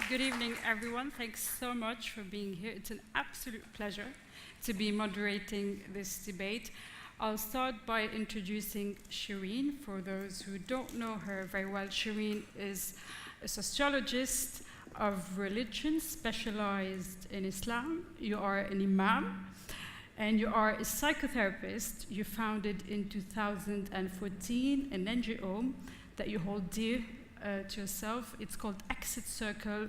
Good evening, everyone. Thanks so much for being here. It's an absolute pleasure to be moderating this debate. I'll start by introducing Sherin. For those who don't know her very well, Sherin is a sociologist of religion specialized in Islam. You are an imam, and you are a psychotherapist. You founded in 2014 an NGO that you hold dear to yourself. It's called Exit Circle,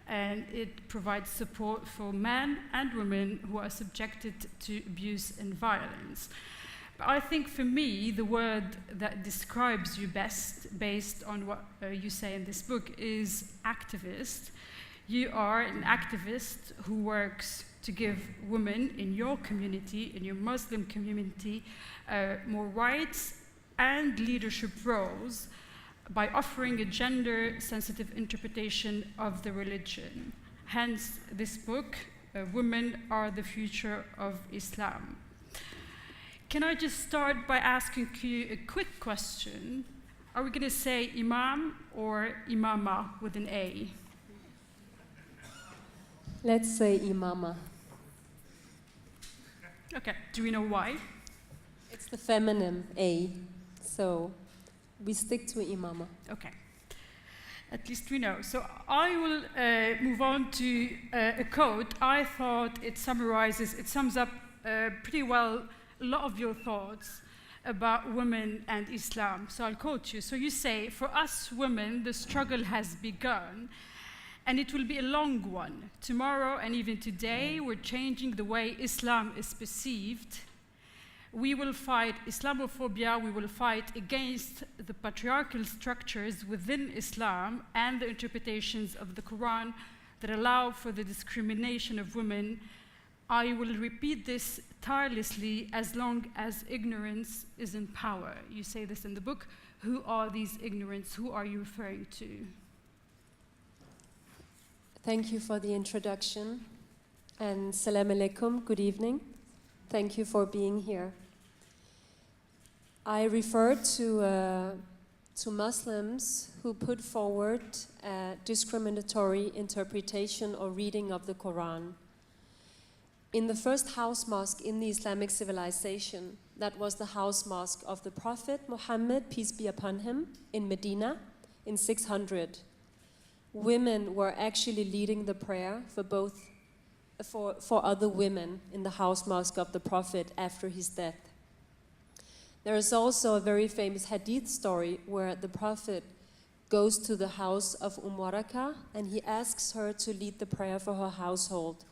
and it provides support for men and women who are subjected to abuse and violence. But I think for me, the word that describes you best, based on what you say in this book, is activist. You are an activist who works to give women in your community, in your Muslim community, more rights and leadership roles by offering a gender-sensitive interpretation of the religion. Hence, this book, Women Are the Future of Islam. Can I just start by asking you a quick question? Are we going to say imam or imama with an A? Let's say imama. Okay, do we know why? It's the feminine A, so we stick to imama. Okay, at least we know. So I will move on to a quote. I thought it sums up pretty well a lot of your thoughts about women and Islam. So I'll quote you. So you say, "For us women, the struggle has begun, and it will be a long one. Tomorrow and even today, we're changing the way Islam is perceived. We will fight Islamophobia, we will fight against the patriarchal structures within Islam and the interpretations of the Quran that allow for the discrimination of women. I will repeat this tirelessly as long as ignorance is in power." You say this in the book. Who are these ignorants? Who are you referring to? Thank you for the introduction, and salam alaikum, good evening. Thank you for being here. I refer to Muslims who put forward a discriminatory interpretation or reading of the Quran. In the first house mosque in the Islamic civilization, that was the house mosque of the Prophet Muhammad, peace be upon him, in Medina in 600. Women were actually leading the prayer for other women in the house mosque of the Prophet after his death. There is also a very famous hadith story where the Prophet goes to the house of Waraka and he asks her to lead the prayer for her household.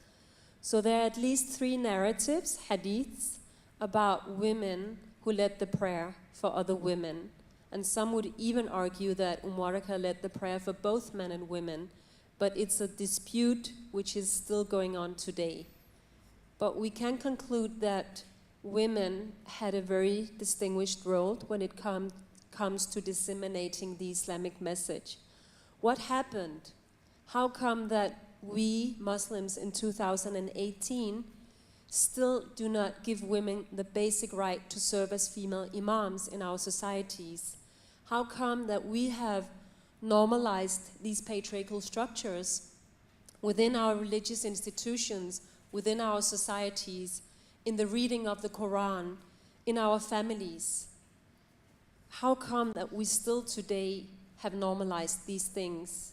So there are at least 3 narratives, hadiths, about women who led the prayer for other women. And some would even argue that Waraka led the prayer for both men and women, but it's a dispute which is still going on today. But we can conclude that women had a very distinguished role when it comes to disseminating the Islamic message. What happened? How come that we Muslims in 2018 still do not give women the basic right to serve as female imams in our societies? How come that we have normalized these patriarchal structures within our religious institutions, within our societies, in the reading of the Quran, in our families? How come that we still today have normalized these things?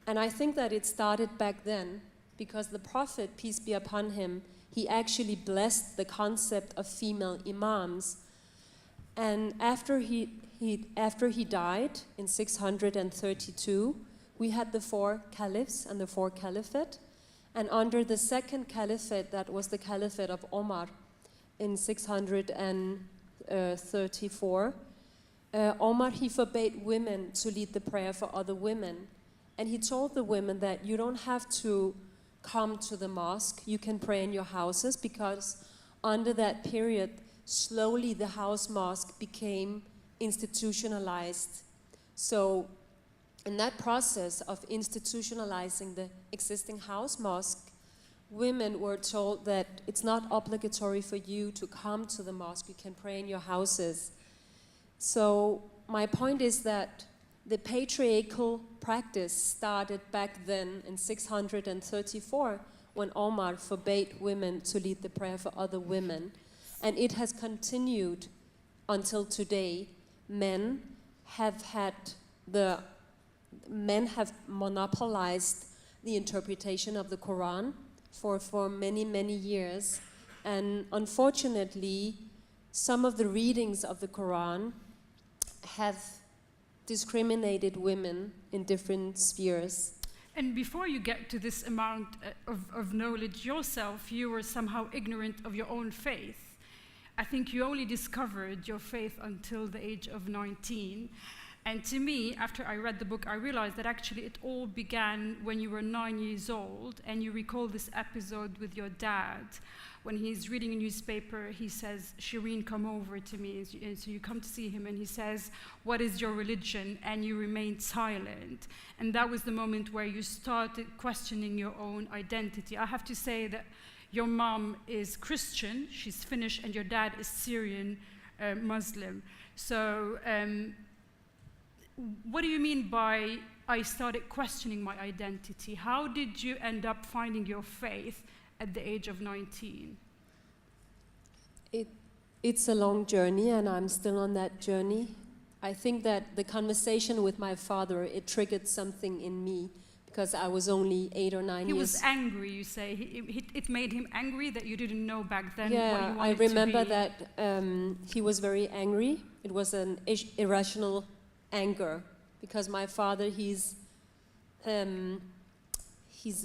And I think that it started back then because the Prophet, peace be upon him, he actually blessed the concept of female imams. And after he died in 632, we had the 4 caliphs and the 4 caliphate. And under the second caliphate, that was the caliphate of Omar in 634, Omar, he forbade women to lead the prayer for other women. And he told the women that you don't have to come to the mosque, you can pray in your houses, because under that period, slowly the house mosque became institutionalized. So in that process of institutionalizing the existing house mosque, women were told that it's not obligatory for you to come to the mosque, you can pray in your houses. So my point is that the patriarchal practice started back then in 634 when Omar forbade women to lead the prayer for other women. And it has continued until today. Men have monopolized the interpretation of the Quran for many, many years. And unfortunately, some of the readings of the Quran have discriminated women in different spheres. And before you get to this amount of knowledge yourself, you were somehow ignorant of your own faith. I think you only discovered your faith until the age of 19. And to me, after I read the book, I realized that actually it all began when you were 9 years old, and you recall this episode with your dad. When he's reading a newspaper, he says, "Sherin, come over to me." And so you come to see him, and he says, "What is your religion?" And you remained silent. And that was the moment where you started questioning your own identity. I have to say that your mom is Christian, she's Finnish, and your dad is Syrian Muslim. So what do you mean by I started questioning my identity? How did you end up finding your faith at the age of 19? It's a long journey, and I'm still on that journey. I think that the conversation with my father, it triggered something in me, because I was only 8 or 9 years. He was angry, you say. It made him angry that you didn't know back then what he Yeah, wanted I remember to be. that he was very angry. It was an irrational anger, because my father, he's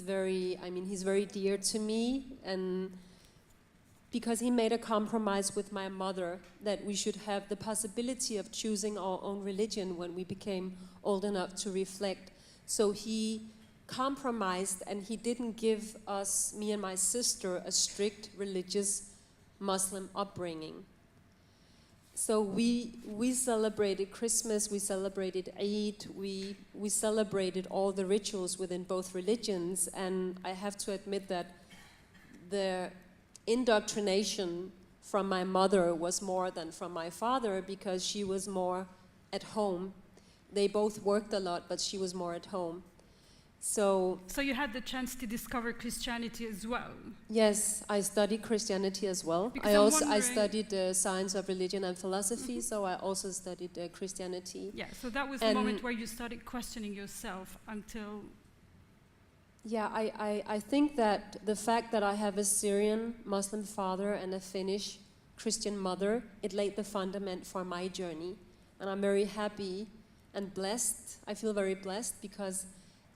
very dear to me, and because he made a compromise with my mother that we should have the possibility of choosing our own religion when we became old enough to reflect. So he compromised, and he didn't give us, me and my sister, a strict religious Muslim upbringing. So we celebrated Christmas, we celebrated Eid, we celebrated all the rituals within both religions, and I have to admit that the indoctrination from my mother was more than from my father, because she was more at home. They both worked a lot, but she was more at home. So you had the chance to discover Christianity as well? Yes, I studied Christianity as well. I studied science of religion and philosophy, so I also studied Christianity. Yeah, so that was the moment where you started questioning yourself until... Yeah, I think that the fact that I have a Syrian Muslim father and a Finnish Christian mother, it laid the fundament for my journey. And I'm very happy and blessed. I feel very blessed because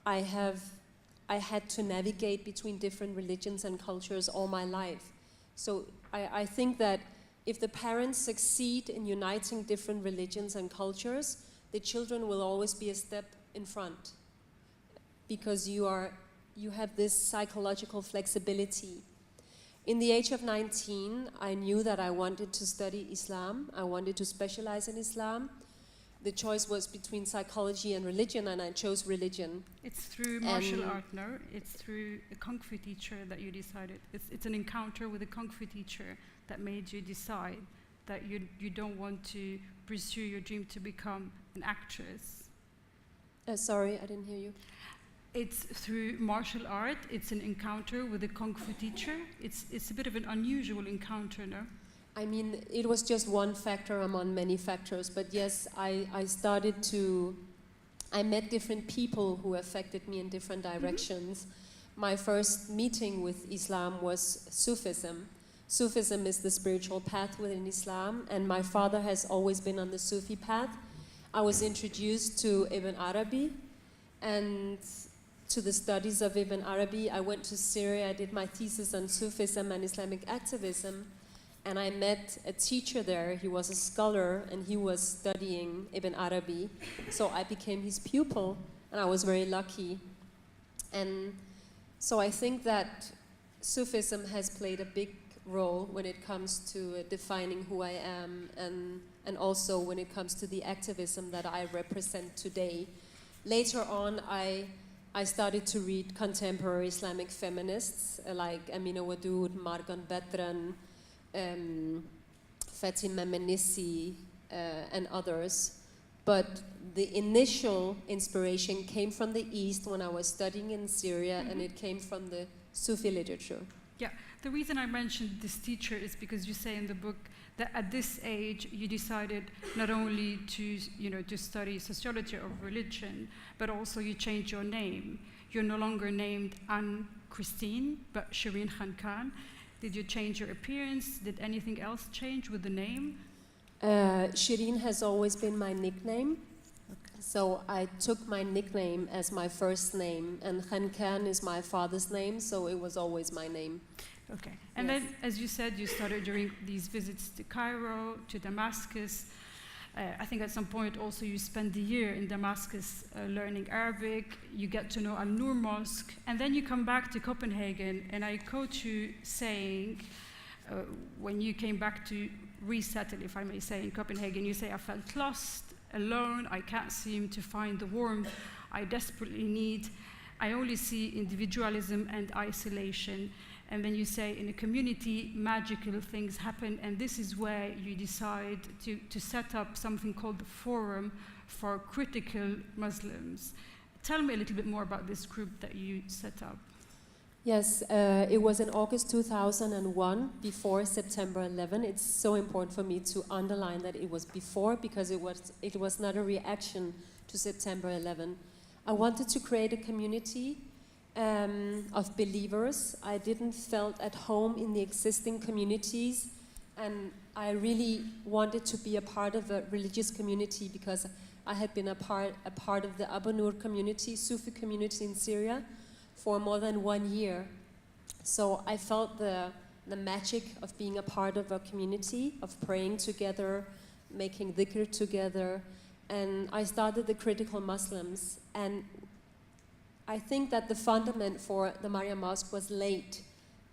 I had to navigate between different religions and cultures all my life. So I think that if the parents succeed in uniting different religions and cultures, the children will always be a step in front, because you have this psychological flexibility. In the age of 19, I knew that I wanted to study Islam. I wanted to specialize in Islam. The choice was between psychology and religion, and I chose religion. It's through martial art, no? It's through a kung fu teacher that you decided. It's an encounter with a kung fu teacher that made you decide that you don't want to pursue your dream to become an actress. Sorry, I didn't hear you. It's through martial art. It's an encounter with a kung fu teacher. It's a bit of an unusual encounter, no? I mean, it was just one factor among many factors, but yes, I met different people who affected me in different directions. Mm-hmm. My first meeting with Islam was Sufism. Sufism is the spiritual path within Islam, and my father has always been on the Sufi path. I was introduced to Ibn Arabi, and to the studies of Ibn Arabi. I went to Syria, I did my thesis on Sufism and Islamic activism, and I met a teacher there. He was a scholar, and he was studying Ibn Arabi. So I became his pupil, and I was very lucky. And so I think that Sufism has played a big role when it comes to defining who I am, and also when it comes to the activism that I represent today. Later on, I started to read contemporary Islamic feminists like Amina Wadud, Margan Betran, Fatima Menissi, and others. But the initial inspiration came from the East when I was studying in Syria, and it came from the Sufi literature. Yeah, the reason I mentioned this teacher is because you say in the book that at this age you decided not only to study sociology of religion, but also you changed your name. You're no longer named Anne Christine, but Sherin Khankan. Did you change your appearance? Did anything else change with the name? Sherin has always been my nickname. Okay. So I took my nickname as my first name, and Khankan is my father's name, so it was always my name. Okay. And yes. Then, as you said, you started during these visits to Cairo, to Damascus. I think at some point also you spend the year in Damascus learning Arabic. You get to know Al-Nur Mosque. And then you come back to Copenhagen. And I quote you saying, when you came back to resettle, if I may say, in Copenhagen, you say, I felt lost, alone. I can't seem to find the warmth I desperately need. I only see individualism and isolation. And then you say, in a community, magical things happen, and this is where you decide to set up something called the Forum for Critical Muslims. Tell me a little bit more about this group that you set up. Yes, it was in August 2001, before September 11. It's so important for me to underline that it was before, because it was not a reaction to September 11. I wanted to create a community of believers. I didn't felt at home in the existing communities, and I really wanted to be a part of a religious community because I had been a part of the Abu Nur community, Sufi community in Syria, for more than 1 year. So I felt the magic of being a part of a community, of praying together, making dhikr together, and I started the Critical Muslims. And I think that the fundament for the Maryam Mosque was laid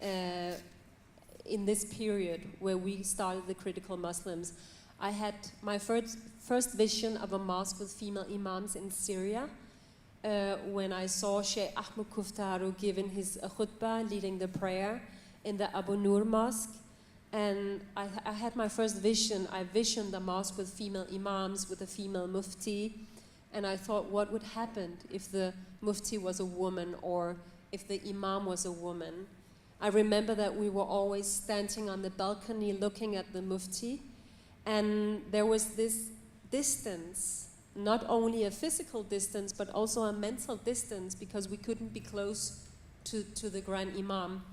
in this period where we started the Critical Muslims. I had my first vision of a mosque with female imams in Syria when I saw Sheikh Ahmed Kuftaru giving his khutbah, leading the prayer in the Abu Nur Mosque. And I had my first vision. I visioned a mosque with female imams, with a female mufti. And I thought, what would happen if the mufti was a woman or if the imam was a woman? I remember that we were always standing on the balcony looking at the mufti, and there was this distance, not only a physical distance, but also a mental distance, because we couldn't be close to the Grand Imam.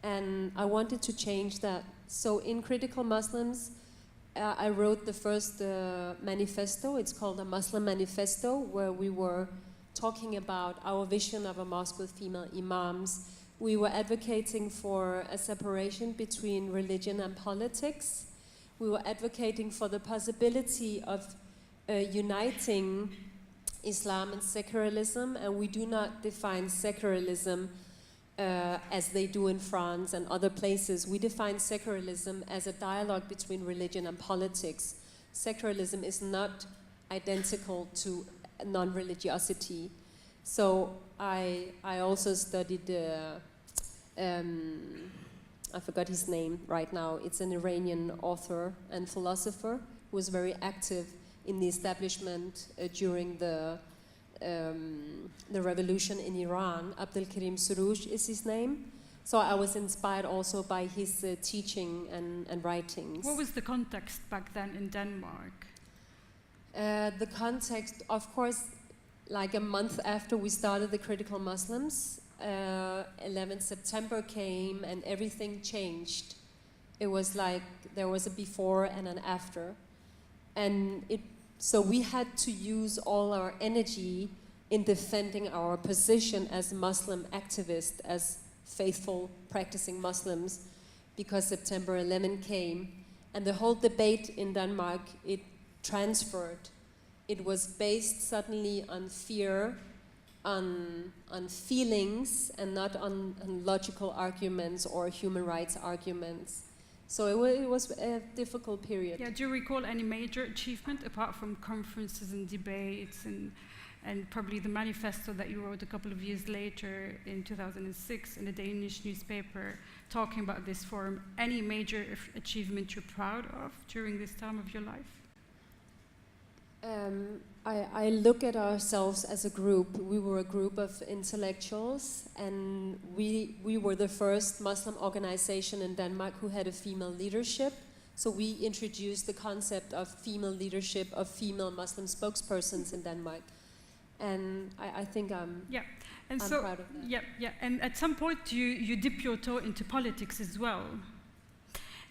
And I wanted to change that. So in Critical Muslims, I wrote the first manifesto. It's called a Muslim Manifesto, where we were talking about our vision of a mosque with female imams. We were advocating for a separation between religion and politics. We were advocating for the possibility of uniting Islam and secularism, and we do not define secularism as they do in France and other places. We define secularism as a dialogue between religion and politics. Secularism is not identical to non-religiosity. So I also studied, I forgot his name right now. It's an Iranian author and philosopher who was very active in the establishment during the revolution in Iran. Abdel Karim Soroush is his name. So I was inspired also by his teaching and writings. What was the context back then in Denmark? The context, of course, like a month after we started the Critical Muslims, 11th September came and everything changed. It was like there was a before and an after. And so we had to use all our energy in defending our position as Muslim activists, as faithful practicing Muslims, because September 11 came. And the whole debate in Denmark, it transferred. It was based suddenly on fear, on feelings, and not on logical arguments or human rights arguments. So it was a difficult period. Yeah, do you recall any major achievement apart from conferences and debates and probably the manifesto that you wrote a couple of years later in 2006 in a Danish newspaper talking about this forum? Any major achievement you're proud of during this time of your life? I look at ourselves as a group. We were a group of intellectuals, and we were the first Muslim organization in Denmark who had a female leadership. So we introduced the concept of female leadership, of female Muslim spokespersons in Denmark. And I think I'm proud of that. Yeah. And at some point you dip your toe into politics as well.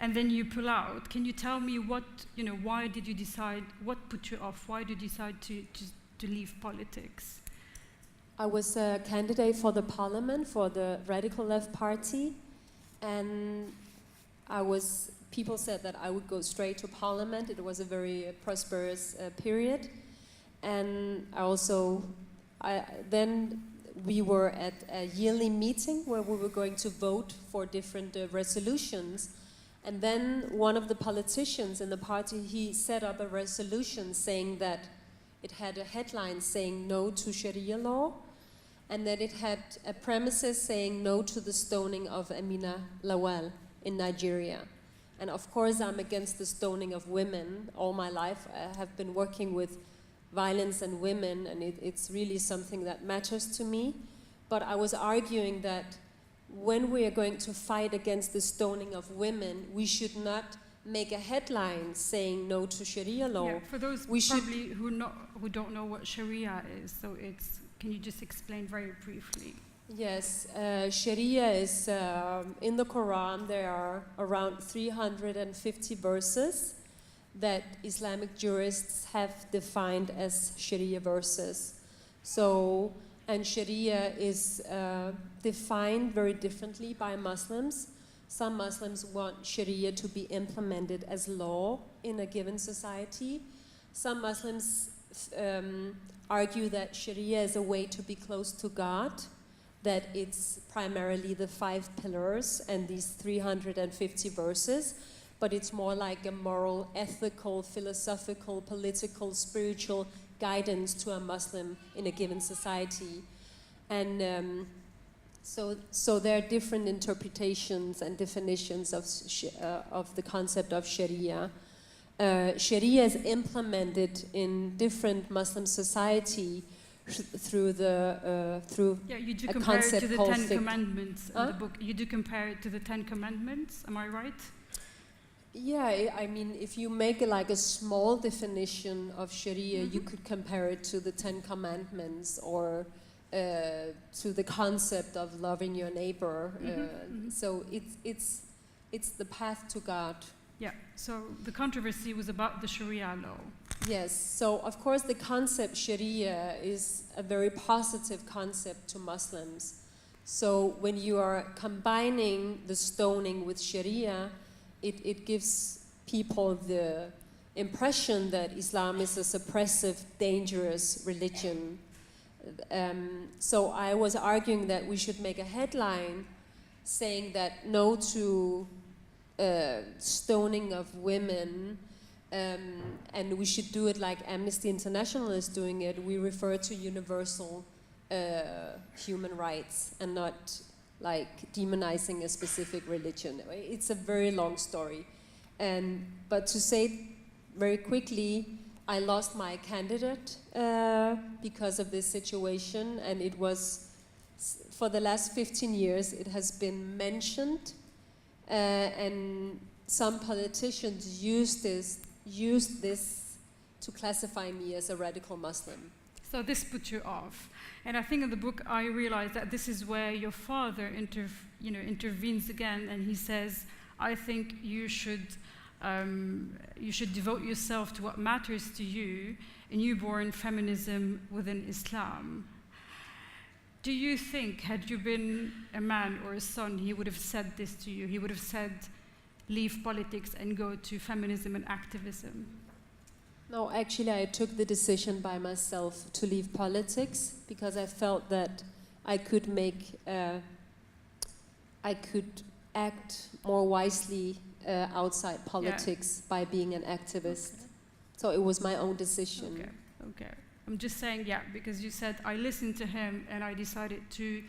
And then you pull out. Can you tell me why did you decide, what put you off? Why did you decide to leave politics? I was a candidate for the parliament for the Radical Left Party, and people said that I would go straight to parliament. It was a very prosperous period. And then we were at a yearly meeting where we were going to vote for different resolutions. And then one of the politicians in the party, he set up a resolution saying that it had a headline saying no to Sharia law, and that it had a premises saying no to the stoning of Amina Lawal in Nigeria. And of course I'm against the stoning of women. All my life I have been working with violence and women, and it's really something that matters to me. But I was arguing that when we are going to fight against the stoning of women, we should not make a headline saying no to Sharia law. Yeah, for those who don't know what Sharia is, can you just explain very briefly? Yes, Sharia is, in the Quran there are around 350 verses that Islamic jurists have defined as Sharia verses. And Sharia is defined very differently by Muslims. Some Muslims want Sharia to be implemented as law in a given society. Some Muslims argue that Sharia is a way to be close to God, that it's primarily the 5 pillars and these 350 verses, but it's more like a moral, ethical, philosophical, political, spiritual guidance to a Muslim in a given society. And so there are different interpretations and definitions of the concept of Sharia. Sharia is implemented in different Muslim society through you do a compare it concept to the called 10 Commandments in the book. You do compare it to the 10 Commandments, am I right? Yeah, I mean, if you make a small definition of Sharia, you could compare it to the 10 Commandments or to the concept of loving your neighbor. So it's the path to God. Yeah, so the controversy was about the Sharia law. Yes, so of course the concept Sharia is a very positive concept to Muslims. So when you are combining the stoning with Sharia, it gives people the impression that Islam is a suppressive, dangerous religion. So I was arguing that we should make a headline saying that no to stoning of women, and we should do it like Amnesty International is doing it. We refer to universal human rights and not like demonizing a specific religion. It's a very long story. But to say very quickly, I lost my candidate because of this situation, and it was, for the last 15 years, it has been mentioned, and some politicians used this to classify me as a radical Muslim. So this put you off. And I think in the book I realized that this is where your father intervenes again, and he says, I think you should devote yourself to what matters to you, a newborn feminism within Islam. Do you think, had you been a man or a son, he would have said this to you? He would have said, leave politics and go to feminism and activism? No, actually I took the decision by myself to leave politics because I felt that I could act more wisely outside politics by being an activist. Okay. So it was my own decision. Okay. I'm just saying, because you said, I listened to him and I decided to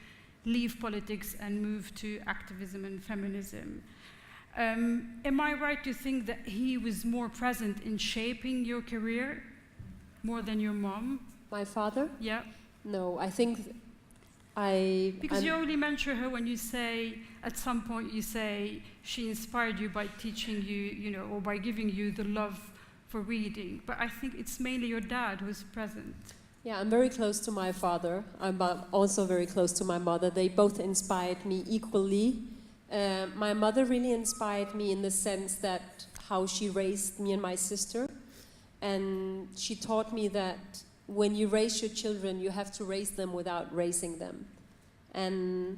leave politics and move to activism and feminism. Am I right to think that he was more present in shaping your career more than your mom? My father? Yeah. No, I think Because you only mention her when you say, at some point you say, she inspired you by teaching you, or by giving you the love for reading. But I think it's mainly your dad who's present. Yeah, I'm very close to my father. I'm also very close to my mother. They both inspired me equally. My mother really inspired me in the sense that how she raised me and my sister. And she taught me that when you raise your children, you have to raise them without raising them. And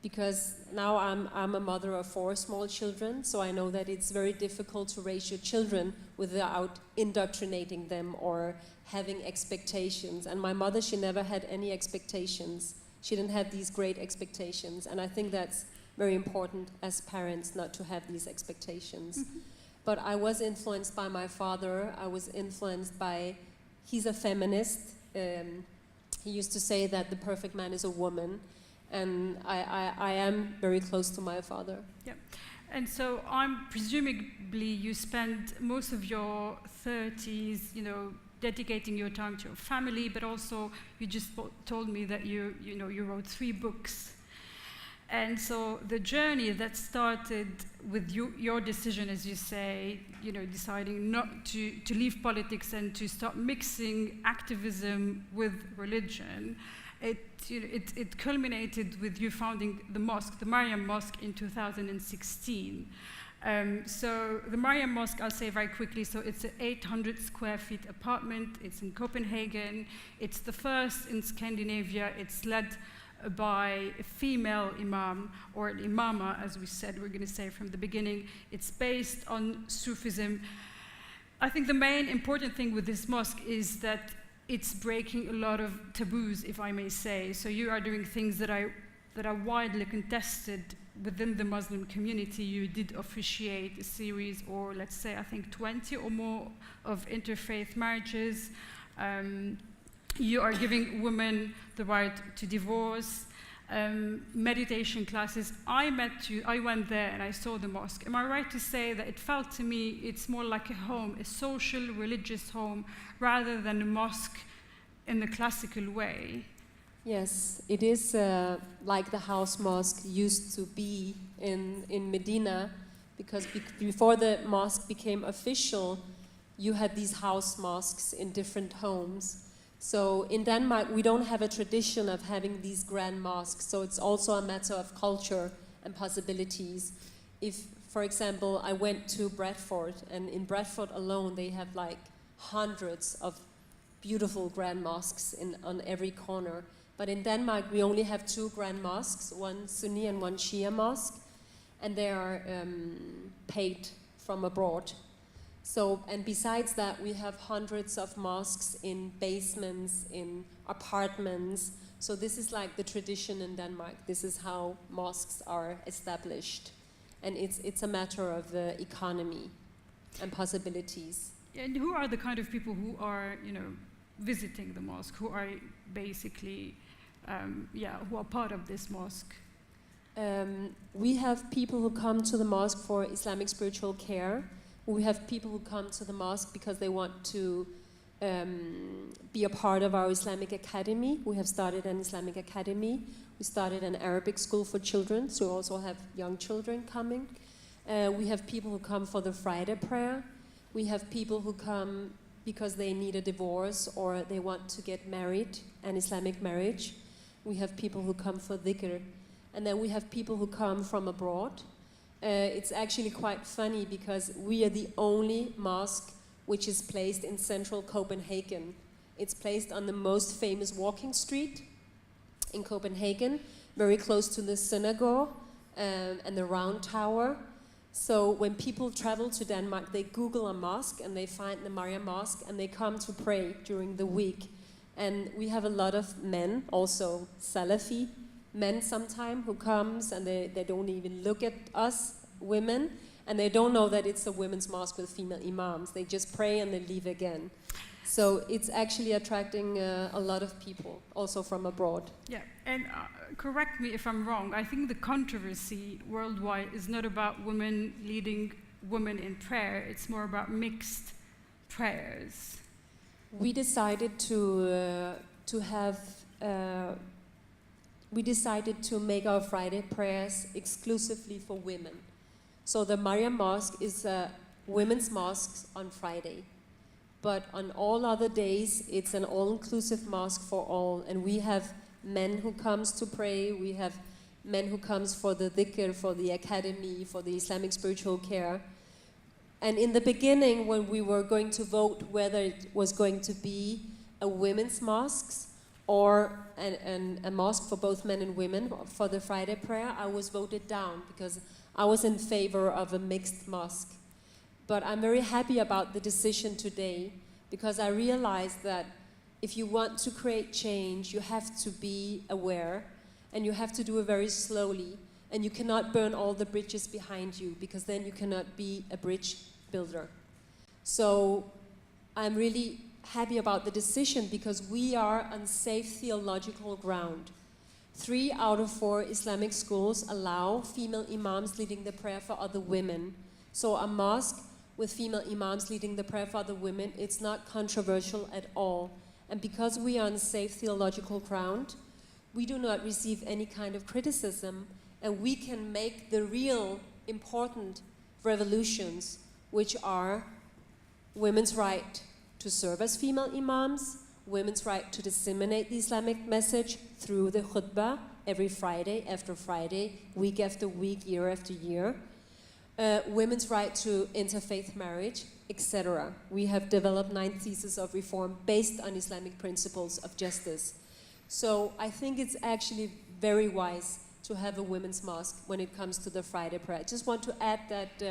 because now I'm a mother of 4 small children, so I know that it's very difficult to raise your children without indoctrinating them or having expectations. And my mother, she never had any expectations. She didn't have these great expectations. And I think that's very important as parents not to have these expectations. Mm-hmm. But I was influenced by my father. I was influenced by, he's a feminist. He used to say that the perfect man is a woman. And I am very close to my father. Yeah. And so presumably you spend most of your 30s, dedicating your time to your family, but also you just told me that you wrote 3 books. And so the journey that started with your decision, as you say, deciding not to leave politics and to start mixing activism with religion, it culminated with you founding the mosque, the Maryam Mosque, in 2016. So the Maryam Mosque, I'll say very quickly, so it's an 800 square feet apartment. It's in Copenhagen. It's the first in Scandinavia. It's led by a female imam, or an imama, as we said, we're going to say from the beginning. It's based on Sufism. I think the main important thing with this mosque is that it's breaking a lot of taboos, if I may say. So you are doing things that are widely contested within the Muslim community. You did officiate a series, or let's say, I think 20 or more of interfaith marriages. You are giving women the right to divorce, meditation classes. I met you, I went there and I saw the mosque. Am I right to say that it felt to me it's more like a home, a social, religious home, rather than a mosque in the classical way? Yes, it is like the house mosque used to be in Medina, because before the mosque became official, you had these house mosques in different homes. So in Denmark, we don't have a tradition of having these grand mosques, so it's also a matter of culture and possibilities. If, for example, I went to Bradford, and in Bradford alone, they have like hundreds of beautiful grand mosques on every corner. But in Denmark, we only have 2 grand mosques, one Sunni and one Shia mosque, and they are paid from abroad. So, and besides that, we have hundreds of mosques in basements, in apartments. So this is like the tradition in Denmark. This is how mosques are established. And it's a matter of economy and possibilities. And who are the kind of people who are, visiting the mosque, who are basically, who are part of this mosque? We have people who come to the mosque for Islamic spiritual care. We have people who come to the mosque because they want to be a part of our Islamic academy. We have started an Islamic academy. We started an Arabic school for children, so we also have young children coming. We have people who come for the Friday prayer. We have people who come because they need a divorce or they want to get married, an Islamic marriage. We have people who come for dhikr. And then we have people who come from abroad. It's actually quite funny because we are the only mosque which is placed in central Copenhagen. It's placed on the most famous walking street in Copenhagen, very close to the synagogue and the round tower. So when people travel to Denmark, they Google a mosque and they find the Maryam Mosque and they come to pray during the week. And we have a lot of men, also Salafi men sometimes, who comes and they don't even look at us women, and they don't know that it's a women's mosque with female imams. They just pray and they leave again. So it's actually attracting a lot of people, also from abroad. Yeah, and correct me if I'm wrong, I think the controversy worldwide is not about women leading women in prayer, it's more about mixed prayers. We decided to make our Friday prayers exclusively for women. So the Maryam Mosque is a women's mosque on Friday. But on all other days, it's an all-inclusive mosque for all. And we have men who comes to pray, we have men who comes for the dhikr, for the academy, for the Islamic spiritual care. And in the beginning, when we were going to vote whether it was going to be a women's mosque or a mosque for both men and women for the Friday prayer, I was voted down because I was in favor of a mixed mosque. But I'm very happy about the decision today because I realized that if you want to create change, you have to be aware and you have to do it very slowly. And you cannot burn all the bridges behind you because then you cannot be a bridge builder. So I'm really happy about the decision because we are on safe theological ground. 3 out of 4 Islamic schools allow female imams leading the prayer for other women. So a mosque with female imams leading the prayer for other women, it's not controversial at all. And because we are on safe theological ground, we do not receive any kind of criticism, and we can make the real important revolutions, which are women's right to serve as female imams, women's right to disseminate the Islamic message through the khutbah every Friday after Friday, week after week, year after year, women's right to interfaith marriage, etc. We have developed 9 theses of reform based on Islamic principles of justice. So I think it's actually very wise to have a women's mosque when it comes to the Friday prayer. I just want to add that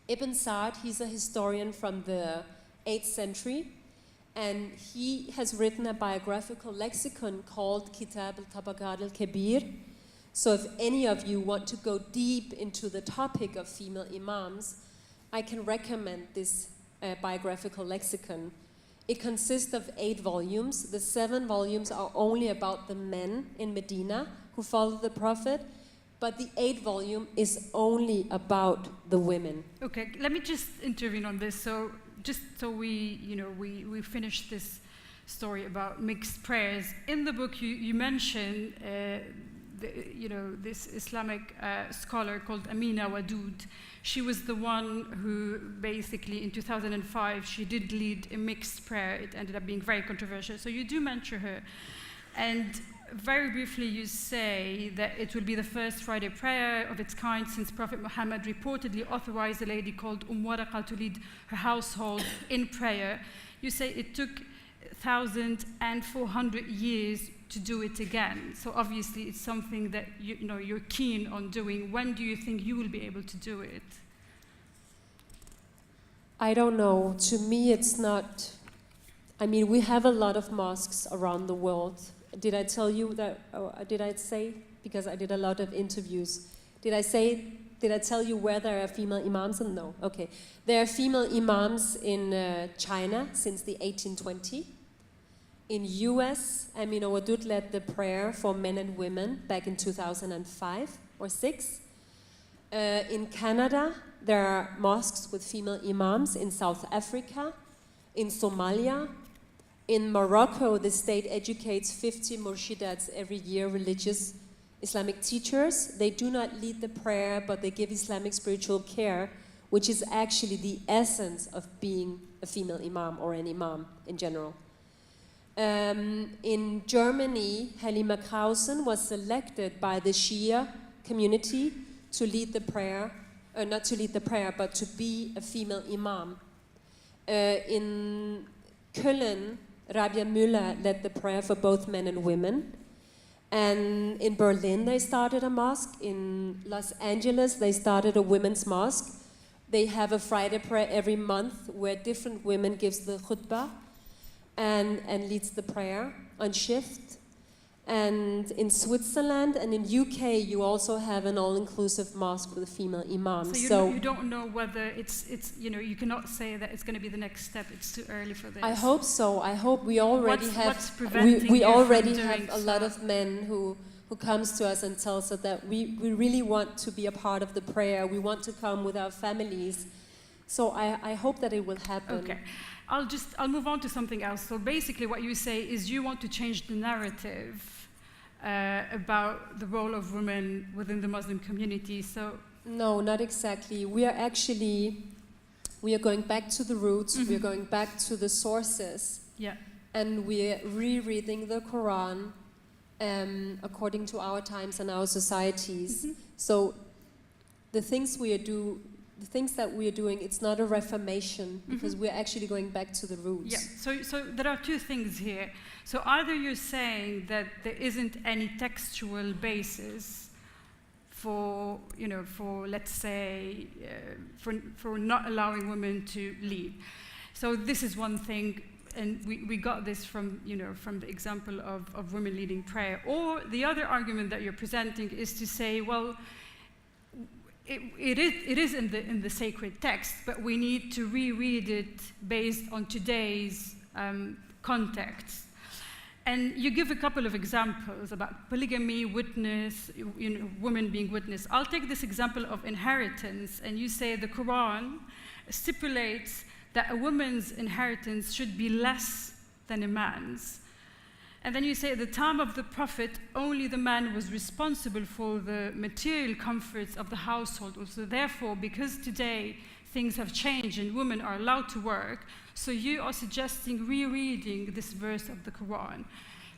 Ibn Sa'd, he's a historian from the 8th century, and he has written a biographical lexicon called Kitab al-Tabaqat al-Kabir. So if any of you want to go deep into the topic of female imams, I can recommend this biographical lexicon. It consists of 8 volumes. The 7 volumes are only about the men in Medina who followed the Prophet, but the 8th volume is only about the women. Okay, let me just intervene on this. So just so we finish this story about mixed prayers. In the book, you mention this Islamic scholar called Amina Wadud. She was the one who basically in 2005, she did lead a mixed prayer. It ended up being very controversial. So you do mention her. And very briefly you say that it will be the first Friday prayer of its kind since Prophet Muhammad reportedly authorized a lady called Waraqah to lead her household in prayer. You say it took 1,400 years to do it again. So obviously it's something that you're keen on doing. When do you think you will be able to do it? I don't know. To me, it's not. I mean, we have a lot of mosques around the world. Did I tell you that? Did I say? Because I did a lot of interviews. Did I tell you where there are female imams? No. Okay. There are female imams in China since the 1820s. In US, Amina Wadud led the prayer for men and women back in 2005 or 6. In Canada, there are mosques with female imams. In South Africa, in Somalia. In Morocco, the state educates 50 murshidats every year, religious Islamic teachers. They do not lead the prayer, but they give Islamic spiritual care, which is actually the essence of being a female imam or an imam in general. In Germany, Halima Krausen was selected by the Shia community to lead the prayer, not to lead the prayer, but to be a female imam. In Köln, Rabia Müller led the prayer for both men and women. And in Berlin, they started a mosque. In Los Angeles, they started a women's mosque. They have a Friday prayer every month where different women gives the khutbah and leads the prayer on shift. And in Switzerland and in UK, you also have an all-inclusive mosque with a female imam. So you don't know whether it's you cannot say that it's going to be the next step. It's too early for this. I hope so. I hope we already what's we already have doing a lot of men who comes to us and tells us that we really want to be a part of the prayer. We want to come with our families. So I hope that it will happen. Okay. I'll move on to something else. So basically what you say is you want to change the narrative about the role of women within the Muslim community. So no, not exactly. We are going back to the roots, we are going back to the sources. Yeah. And we're rereading the Quran according to our times and our societies. So the things that we are doing, it's not a reformation, because we're actually going back to the roots. Yeah, so there are two things here. So either you're saying that there isn't any textual basis for, let's say, for not allowing women to lead. So this is one thing, and we got this from, from the example of women leading prayer. Or the other argument that you're presenting is to say, well, it is in the sacred text, but we need to reread it based on today's context. And you give a couple of examples about polygamy, witness, women being witness. I'll take this example of inheritance, and you say the Quran stipulates that a woman's inheritance should be less than a man's. And then you say at the time of the Prophet, only the man was responsible for the material comforts of the household. So therefore, because today things have changed and women are allowed to work, so you are suggesting rereading this verse of the Quran.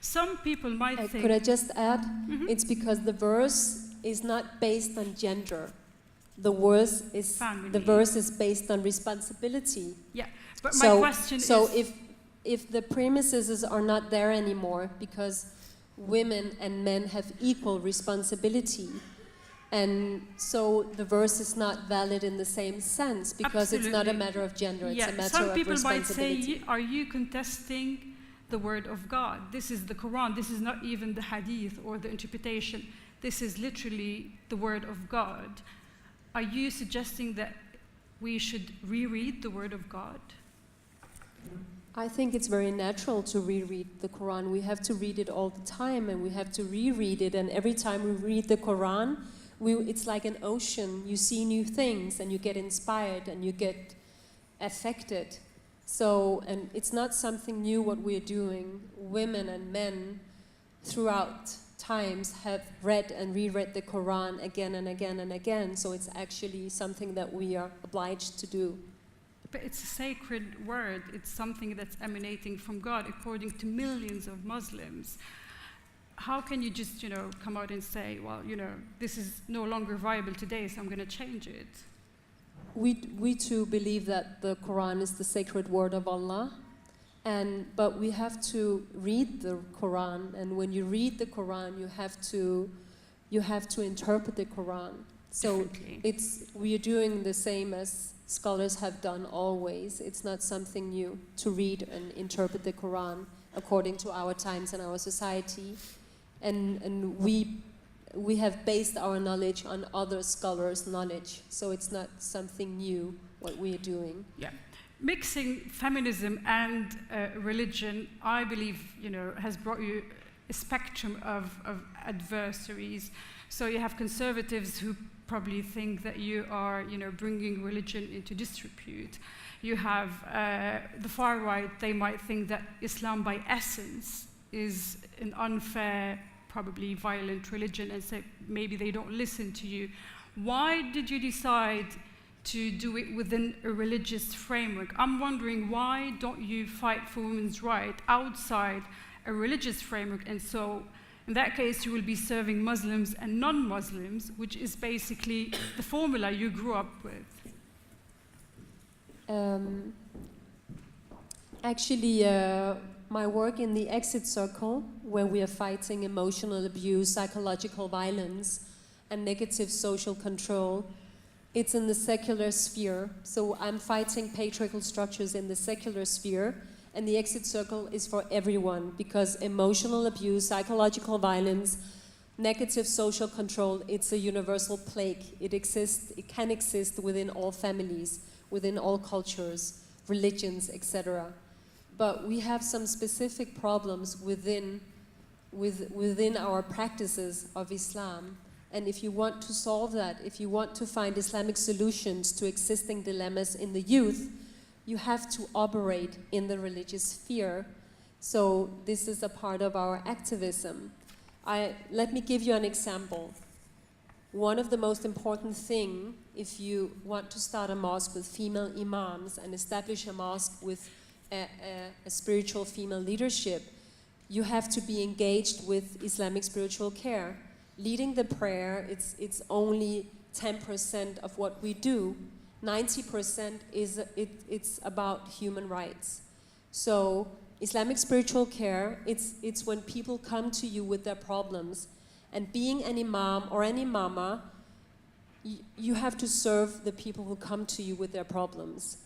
Some people might think... Could I just add? It's because the verse is not based on gender. The verse is based on responsibility. Yeah, but my question is... So if the premises are not there anymore, because women and men have equal responsibility, and so the verse is not valid in the same sense, because It's not a matter of gender, it's a matter of responsibility. Some people might say, are you contesting the word of God? This is the Quran, this is not even the hadith or the interpretation. This is literally the word of God. Are you suggesting that we should reread the word of God? I think it's very natural to reread the Quran. We have to read it all the time, and we have to reread it, and every time we read the Quran, it's like an ocean. You see new things, and you get inspired, and you get affected. So, and it's not something new what we're doing. Women and men throughout times have read and reread the Quran again and again and again, so it's actually something that we are obliged to do. But it's a sacred word. It's something that's emanating from God, according to millions of Muslims. How can you just, come out and say, well, this is no longer viable today, so I'm going to change it? We too believe that the Quran is the sacred word of Allah, but we have to read the Quran, and when you read the Quran, you have to interpret the Quran. So we are doing the same as scholars have done always. It's not something new to read and interpret the Quran according to our times and our society. And we have based our knowledge on other scholars' knowledge. So it's not something new what we are doing. Yeah. Mixing feminism and religion, I believe, has brought you a spectrum of adversaries. So you have conservatives who probably think that you are, bringing religion into disrepute. You have the far right, they might think that Islam by essence is an unfair, probably violent religion, and say maybe they don't listen to you. Why did you decide to do it within a religious framework? I'm wondering, why don't you fight for women's rights outside a religious framework? And so in that case, you will be serving Muslims and non-Muslims, which is basically the formula you grew up with. Actually, my work in the Exit Circle, where we are fighting emotional abuse, psychological violence, and negative social control, it's in the secular sphere. So I'm fighting patriarchal structures in the secular sphere, and the Exit Circle is for everyone, because emotional abuse, psychological violence, negative social control, it's a universal plague. It exists, it can exist within all families, within all cultures, religions, etc. But we have some specific problems within our practices of Islam. And if you want to solve that, if you want to find Islamic solutions to existing dilemmas in the youth, you have to operate in the religious sphere. So this is a part of our activism. Let me give you an example. One of the most important things, if you want to start a mosque with female imams and establish a mosque with a spiritual female leadership, you have to be engaged with Islamic spiritual care. Leading the prayer, it's only 10% of what we do. 90% it's about human rights. So Islamic spiritual care, it's when people come to you with their problems, and being an imam or an imama, you have to serve the people who come to you with their problems.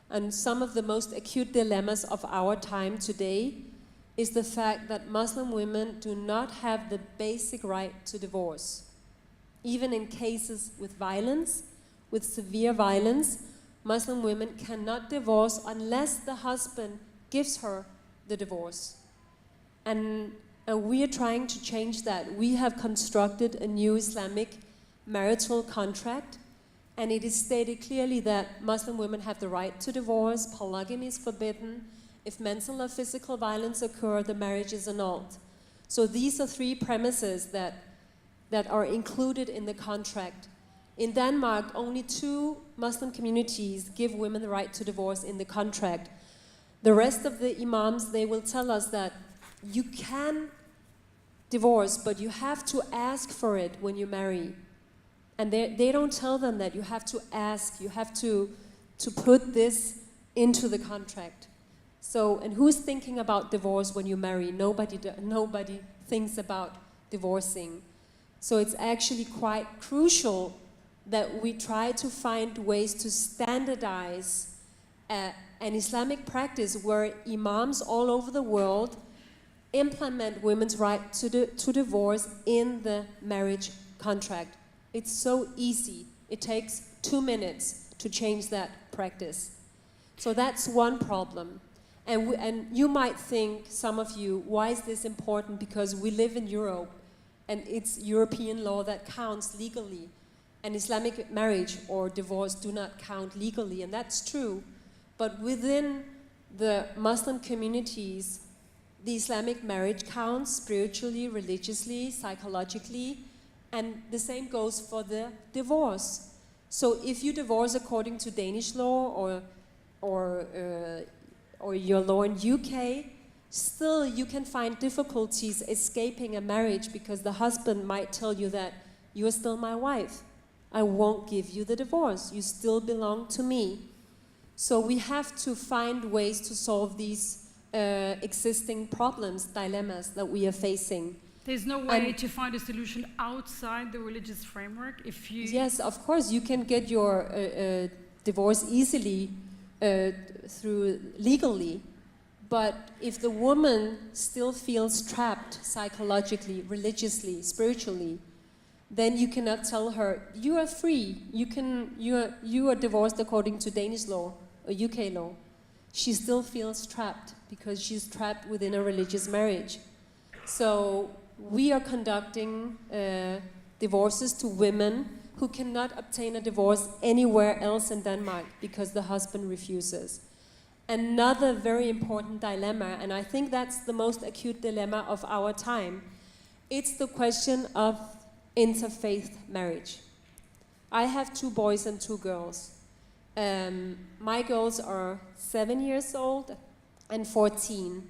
And some of the most acute dilemmas of our time today is the fact that Muslim women do not have the basic right to divorce. Even in cases with violence, with severe violence, Muslim women cannot divorce unless the husband gives her the divorce. And we are trying to change that. We have constructed a new Islamic marital contract, and it is stated clearly that Muslim women have the right to divorce, polygamy is forbidden. If mental or physical violence occur, the marriage is annulled. So these are three premises that are included in the contract. In Denmark, only 2 Muslim communities give women the right to divorce in the contract. The rest of the imams, they will tell us that you can divorce, but you have to ask for it when you marry. And they don't tell them that you have to ask, you have to put this into the contract. So, and who's thinking about divorce when you marry? Nobody thinks about divorcing. So it's actually quite crucial that we try to find ways to standardize an Islamic practice where imams all over the world implement women's right to divorce in the marriage contract. It's so easy. It takes 2 minutes to change that practice. So that's one problem. And you might think, some of you, why is this important? Because we live in Europe, and it's European law that counts legally. And Islamic marriage or divorce do not count legally, and that's true. But within the Muslim communities, the Islamic marriage counts spiritually, religiously, psychologically, and the same goes for the divorce. So if you divorce according to Danish law or your law in UK, still you can find difficulties escaping a marriage because the husband might tell you that you are still my wife. I won't give you the divorce. You still belong to me. So we have to find ways to solve these existing problems, dilemmas that we are facing. There's no way to find a solution outside the religious framework if you... Yes, of course, you can get your divorce easily through legally, but if the woman still feels trapped psychologically, religiously, spiritually, then you cannot tell her, you are free, you are divorced according to Danish law or UK law. She still feels trapped because she's trapped within a religious marriage. So we are conducting divorces to women who cannot obtain a divorce anywhere else in Denmark because the husband refuses. Another very important dilemma, and I think that's the most acute dilemma of our time, it's the question of interfaith marriage. I have 2 boys and 2 girls. My girls are 7 years old and 14.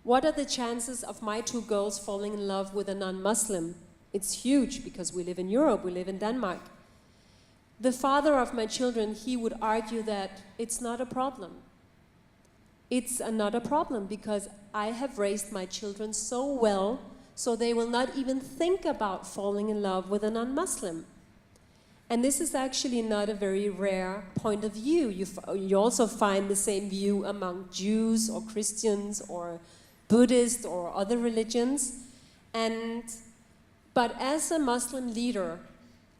What are the chances of my 2 girls falling in love with a non-Muslim? It's huge because we live in Europe, we live in Denmark. The father of my children, he would argue that it's not a problem. It's not a problem because I have raised my children so well so they will not even think about falling in love with a non-Muslim. And this is actually not a very rare point of view. You also find the same view among Jews or Christians or Buddhists or other religions. But as a Muslim leader,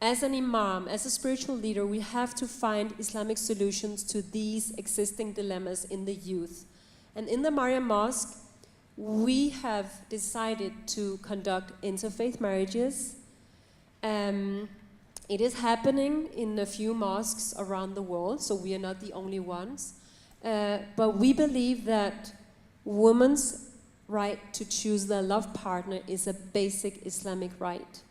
as an imam, as a spiritual leader, we have to find Islamic solutions to these existing dilemmas in the youth. And in the Maryam Mosque, we have decided to conduct interfaith marriages. It is happening in a few mosques around the world, so we are not the only ones. But we believe that women's right to choose their love partner is a basic Islamic right.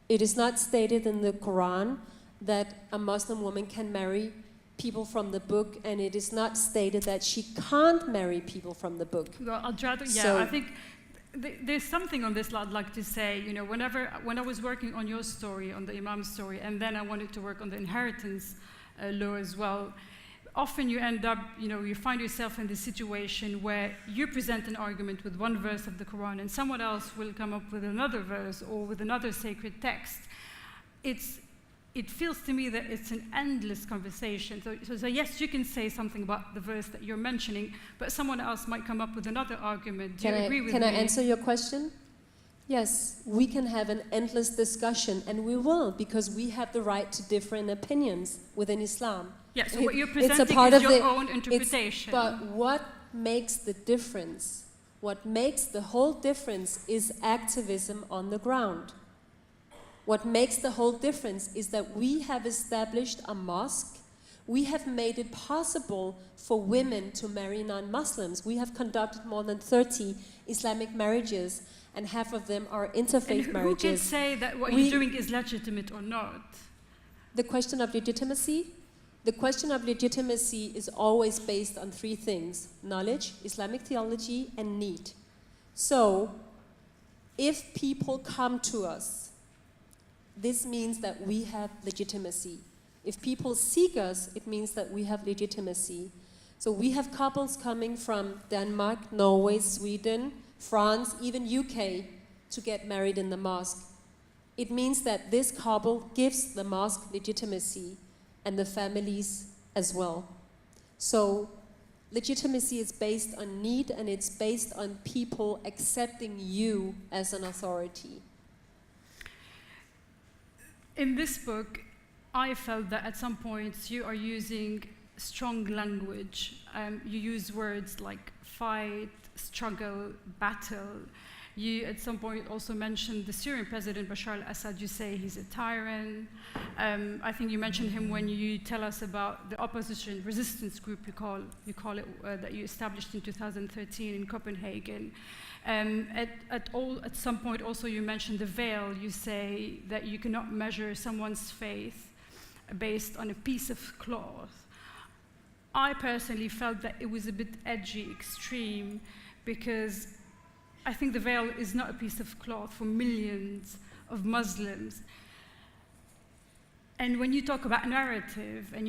It is not stated in the Quran that a Muslim woman can marry people from the book, and it is not stated that she can't marry people from the book. Well, I think there's something on this I'd like to say. You know, when I was working on your story, on the imam story, and then I wanted to work on the inheritance law as well, often you end up, you find yourself in this situation where you present an argument with one verse of the Quran and someone else will come up with another verse or with another sacred text. It feels to me that it's an endless conversation. So yes, you can say something about the verse that you're mentioning, but someone else might come up with another argument. Do you agree with me? Can I answer your question? Yes, we can have an endless discussion, and we will, because we have the right to different opinions within Islam. Yes, so what you're presenting is your own interpretation. But what makes the difference, what makes the whole difference is activism on the ground. What makes the whole difference is that we have established a mosque. We have made it possible for women to marry non-Muslims. We have conducted more than 30 Islamic marriages, and half of them are interfaith marriages. Who can say that what you're doing is legitimate or not? The question of legitimacy? The question of legitimacy is always based on three things: knowledge, Islamic theology, and need. So, if people come to us, this means that we have legitimacy. If people seek us, it means that we have legitimacy. So we have couples coming from Denmark, Norway, Sweden, France, even UK, to get married in the mosque. It means that this couple gives the mosque legitimacy, and the families as well. So legitimacy is based on need, and it's based on people accepting you as an authority. In this book, I felt that at some points you are using strong language. You use words like fight, struggle, battle. You at some point also mentioned the Syrian president Bashar al-Assad. You say he's a tyrant. I think you mentioned him when you tell us about the opposition resistance group you call it that you established in 2013 in Copenhagen. At some point also you mentioned the veil. You say that you cannot measure someone's faith based on a piece of cloth. I personally felt that it was a bit edgy, extreme, because I think the veil is not a piece of cloth for millions of Muslims. And when you talk about narrative and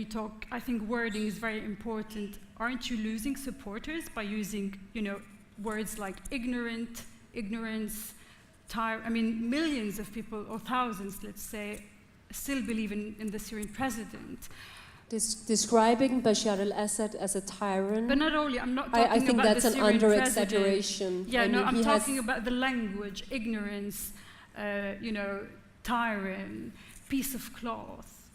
I think wording is very important. Aren't you losing supporters by using, words like ignorant, ignorance, millions of people, or thousands, let's say, still believe in the Syrian president. Describing Bashar al-Assad as a tyrant. But not only, I'm not talking I think about that's the Syrian an president. under-exaggeration. Yeah, I'm talking about the language, ignorance, tyrant, piece of cloth.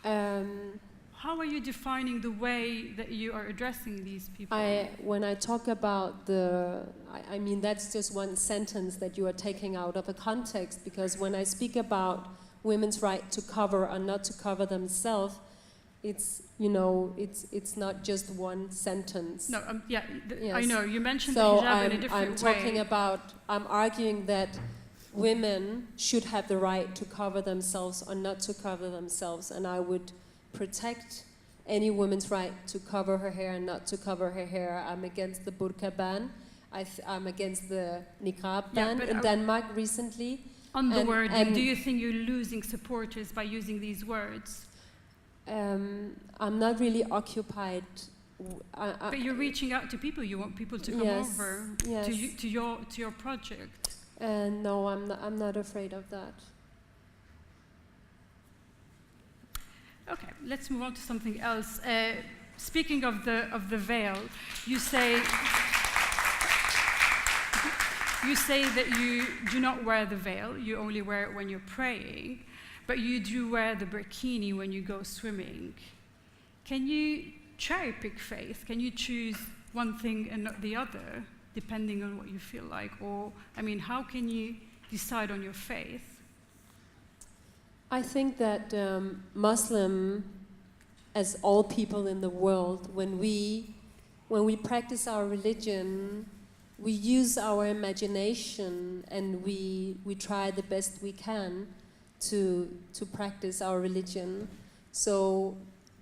How are you defining the way that you are addressing these people? When I talk about that's just one sentence that you are taking out of a context, because when I speak about women's right to cover or not to cover themselves, it's not just one sentence. No, yes. I know, you mentioned the hijab in a different way. I'm arguing that women should have the right to cover themselves or not to cover themselves, and I would protect any woman's right to cover her hair and not to cover her hair. I'm against the burqa ban. I'm against the niqab ban in Denmark recently. On the wording, do you think you're losing supporters by using these words? I'm not really occupied. But you're reaching out to people. You want people to come over to your project. No, I'm not afraid of that. Okay, let's move on to something else. Speaking of the veil, you say that you do not wear the veil. You only wear it when you're praying, but you do wear the burkini when you go swimming. Can you cherry pick faith? Can you choose one thing and not the other, depending on what you feel like? Or, how can you decide on your faith? I think that Muslim as all people in the world, when we practice our religion, we use our imagination and we try the best we can to practice our religion. So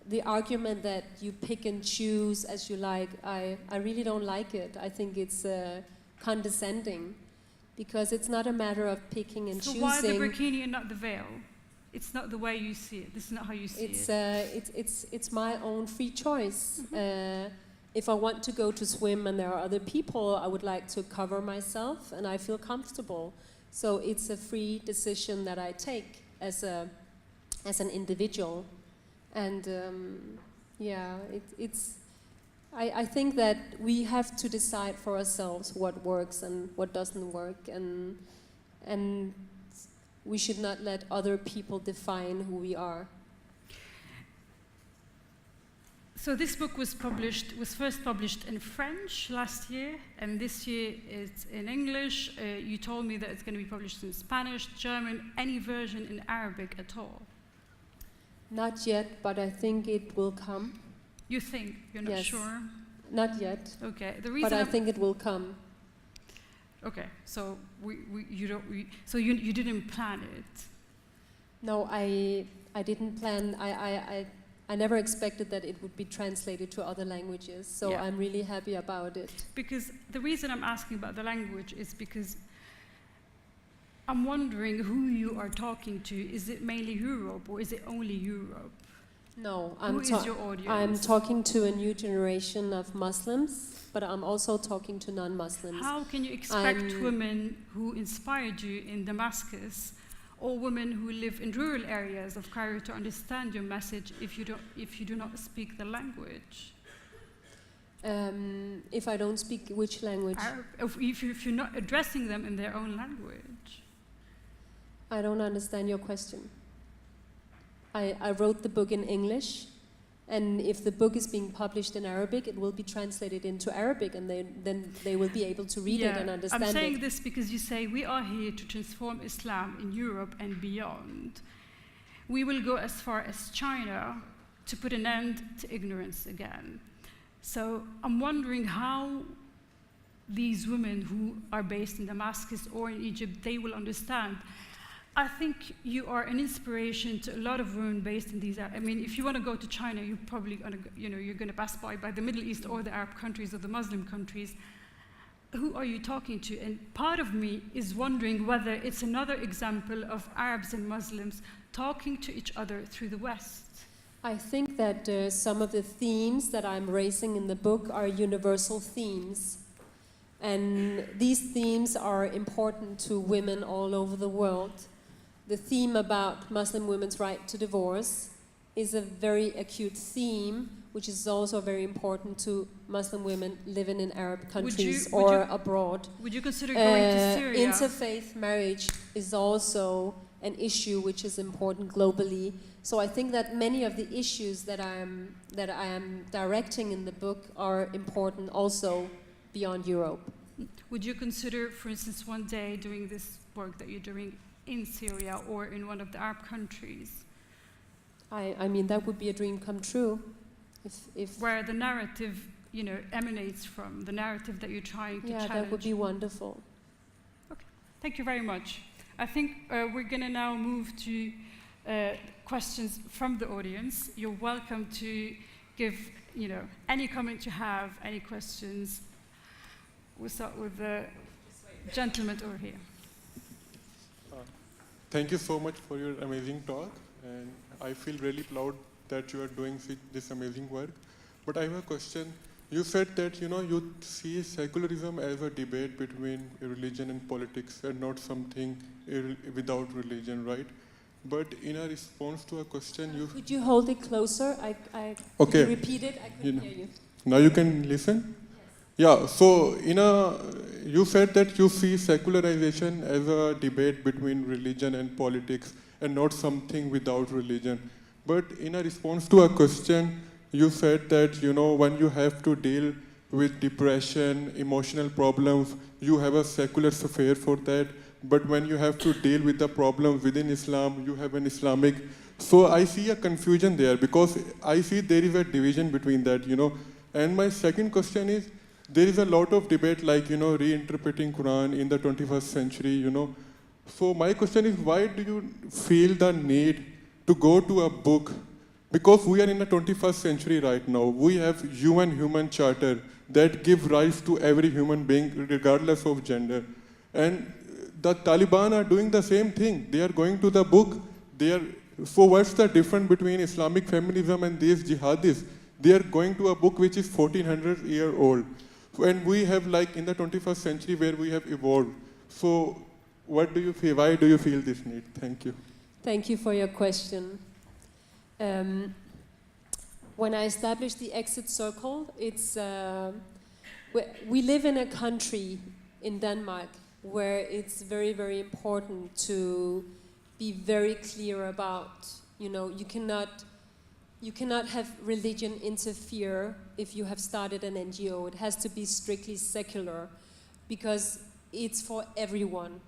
the argument that you pick and choose as you like, I really don't like it. I think it's condescending, because it's not a matter of picking and choosing. So why the burkini and not the veil? It's not the way you see it. This is not how you see it. It's my own free choice. If I want to go to swim and there are other people, I would like to cover myself and I feel comfortable. So it's a free decision that I take as an individual. And I think that we have to decide for ourselves what works and what doesn't work, and we should not let other people define who we are. So this book was first published in French last year, and this year it's in English. You told me that it's going to be published in Spanish, German, any version in Arabic at all? Not yet, but I think it will come. You think? You're not sure? Not yet. Okay. The reason but I think it will come. Okay. So you didn't plan it. No, I didn't plan. I never expected that it would be translated to other languages. So yeah. I'm really happy about it. Because the reason I'm asking about the language is because I'm wondering who you are talking to. Is it mainly Europe or is it only Europe? No, who is your audience? I'm talking to a new generation of Muslims, but I'm also talking to non-Muslims. How can you expect women who inspired you in Damascus or women who live in rural areas of Cairo to understand your message if you do not speak the language? If I don't speak which language? If you're not addressing them in their own language. I don't understand your question. I wrote the book in English, and if the book is being published in Arabic, it will be translated into Arabic, and then they will be able to read it and understand it. I'm saying this because you say we are here to transform Islam in Europe and beyond. We will go as far as China to put an end to ignorance again. So I'm wondering how these women who are based in Damascus or in Egypt, they will understand. I think you are an inspiration to a lot of women based in these. I mean, if you want to go to China, you're probably going to, you're going to pass by the Middle East or the Arab countries or the Muslim countries. Who are you talking to? And part of me is wondering whether it's another example of Arabs and Muslims talking to each other through the West. I think that some of the themes that I'm raising in the book are universal themes. And these themes are important to women all over the world. The theme about Muslim women's right to divorce is a very acute theme, which is also very important to Muslim women living in Arab countries or abroad. Would you consider going to Syria? Interfaith marriage is also an issue which is important globally. So I think that many of the issues that I am directing in the book are important also beyond Europe. Would you consider, for instance, one day doing this work that you're doing in Syria or in one of the Arab countries? I mean, that would be a dream come true. If where the narrative, emanates from, the narrative that you're trying to challenge. Yeah, that would be wonderful. Okay, thank you very much. I think we're going to now move to questions from the audience. You're welcome to give, any comment you have, any questions. We'll start with the gentleman over here. Thank you so much for your amazing talk, and I feel really proud that you are doing this amazing work. But I have a question. You said that you see secularism as a debate between religion and politics and not something without religion, right? But in a response to a question, Could you hold it closer? Okay. Could you repeat it? I couldn't hear you. Now you can listen? Yeah, so you said that you see secularization as a debate between religion and politics and not something without religion. But in a response to a question, you said that, when you have to deal with depression, emotional problems, you have a secular sphere for that. But when you have to deal with the problem within Islam, you have an Islamic So I see a confusion there because I see there is a division between that, And my second question is, there is a lot of debate like, reinterpreting Quran in the 21st century, So my question is, why do you feel the need to go to a book? Because we are in the 21st century right now. We have human charter that give rights to every human being regardless of gender. And the Taliban are doing the same thing. They are going to the book. So what's the difference between Islamic feminism and these jihadis? They are going to a book which is 1400 years old. And we have like in the 21st century where we have evolved. So what do you feel? Why do you feel this need? Thank you. Thank you for your question. When I established the Exit Circle, we live in a country in Denmark where it's very, very important to be very clear about, you cannot have religion interfere if you have started an NGO. It has to be strictly secular because it's for everyone.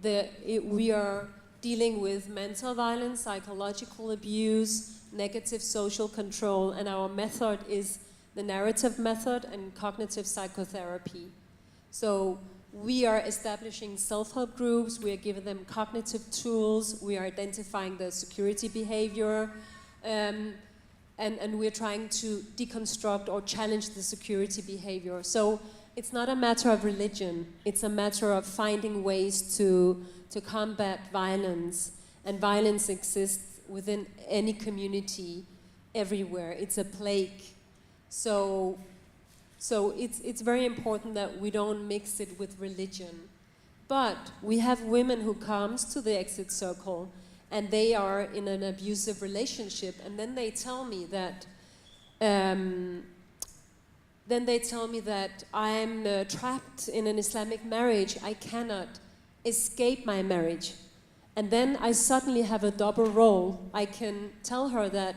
We are dealing with mental violence, psychological abuse, negative social control, and our method is the narrative method and cognitive psychotherapy. So we are establishing self-help groups, we are giving them cognitive tools, we are identifying the security behavior, and we're trying to deconstruct or challenge the security behavior. So it's not a matter of religion, it's a matter of finding ways to combat violence, and violence exists within any community, everywhere. It's a plague. So it's very important that we don't mix it with religion. But we have women who comes to the Exit Circle and they are in an abusive relationship, and then they tell me that I'm trapped in an Islamic marriage. I cannot escape my marriage. And then I suddenly have a double role. I can tell her that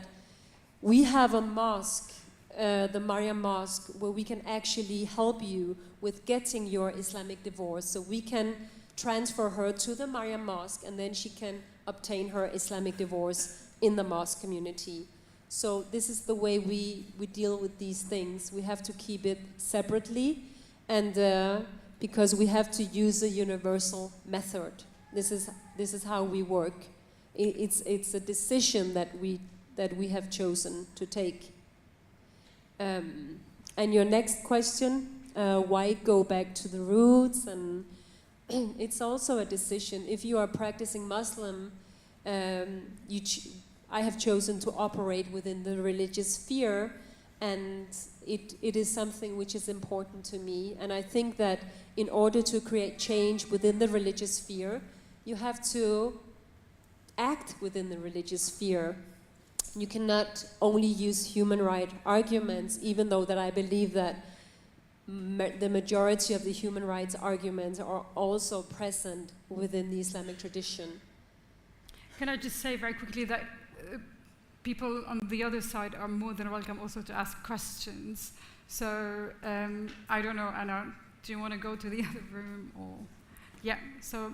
we have a mosque, the Maryam mosque, where we can actually help you with getting your Islamic divorce. So we can transfer her to the Maryam mosque and then she can obtain her Islamic divorce in the mosque community. So this is the way we deal with these things. We have to keep it separately, and because we have to use a universal method. This is how we work. It's a decision that we have chosen to take. And your next question, why go back to the roots? And it's also a decision. If you are practicing Muslim, I have chosen to operate within the religious sphere, and it is something which is important to me. And I think that in order to create change within the religious sphere, you have to act within the religious sphere. You cannot only use human rights arguments, even though that I believe that the majority of the human rights arguments are also present within the Islamic tradition. Can I just say very quickly that people on the other side are more than welcome also to ask questions. So I don't know, Anna, do you want to go to the other room? Or yeah, so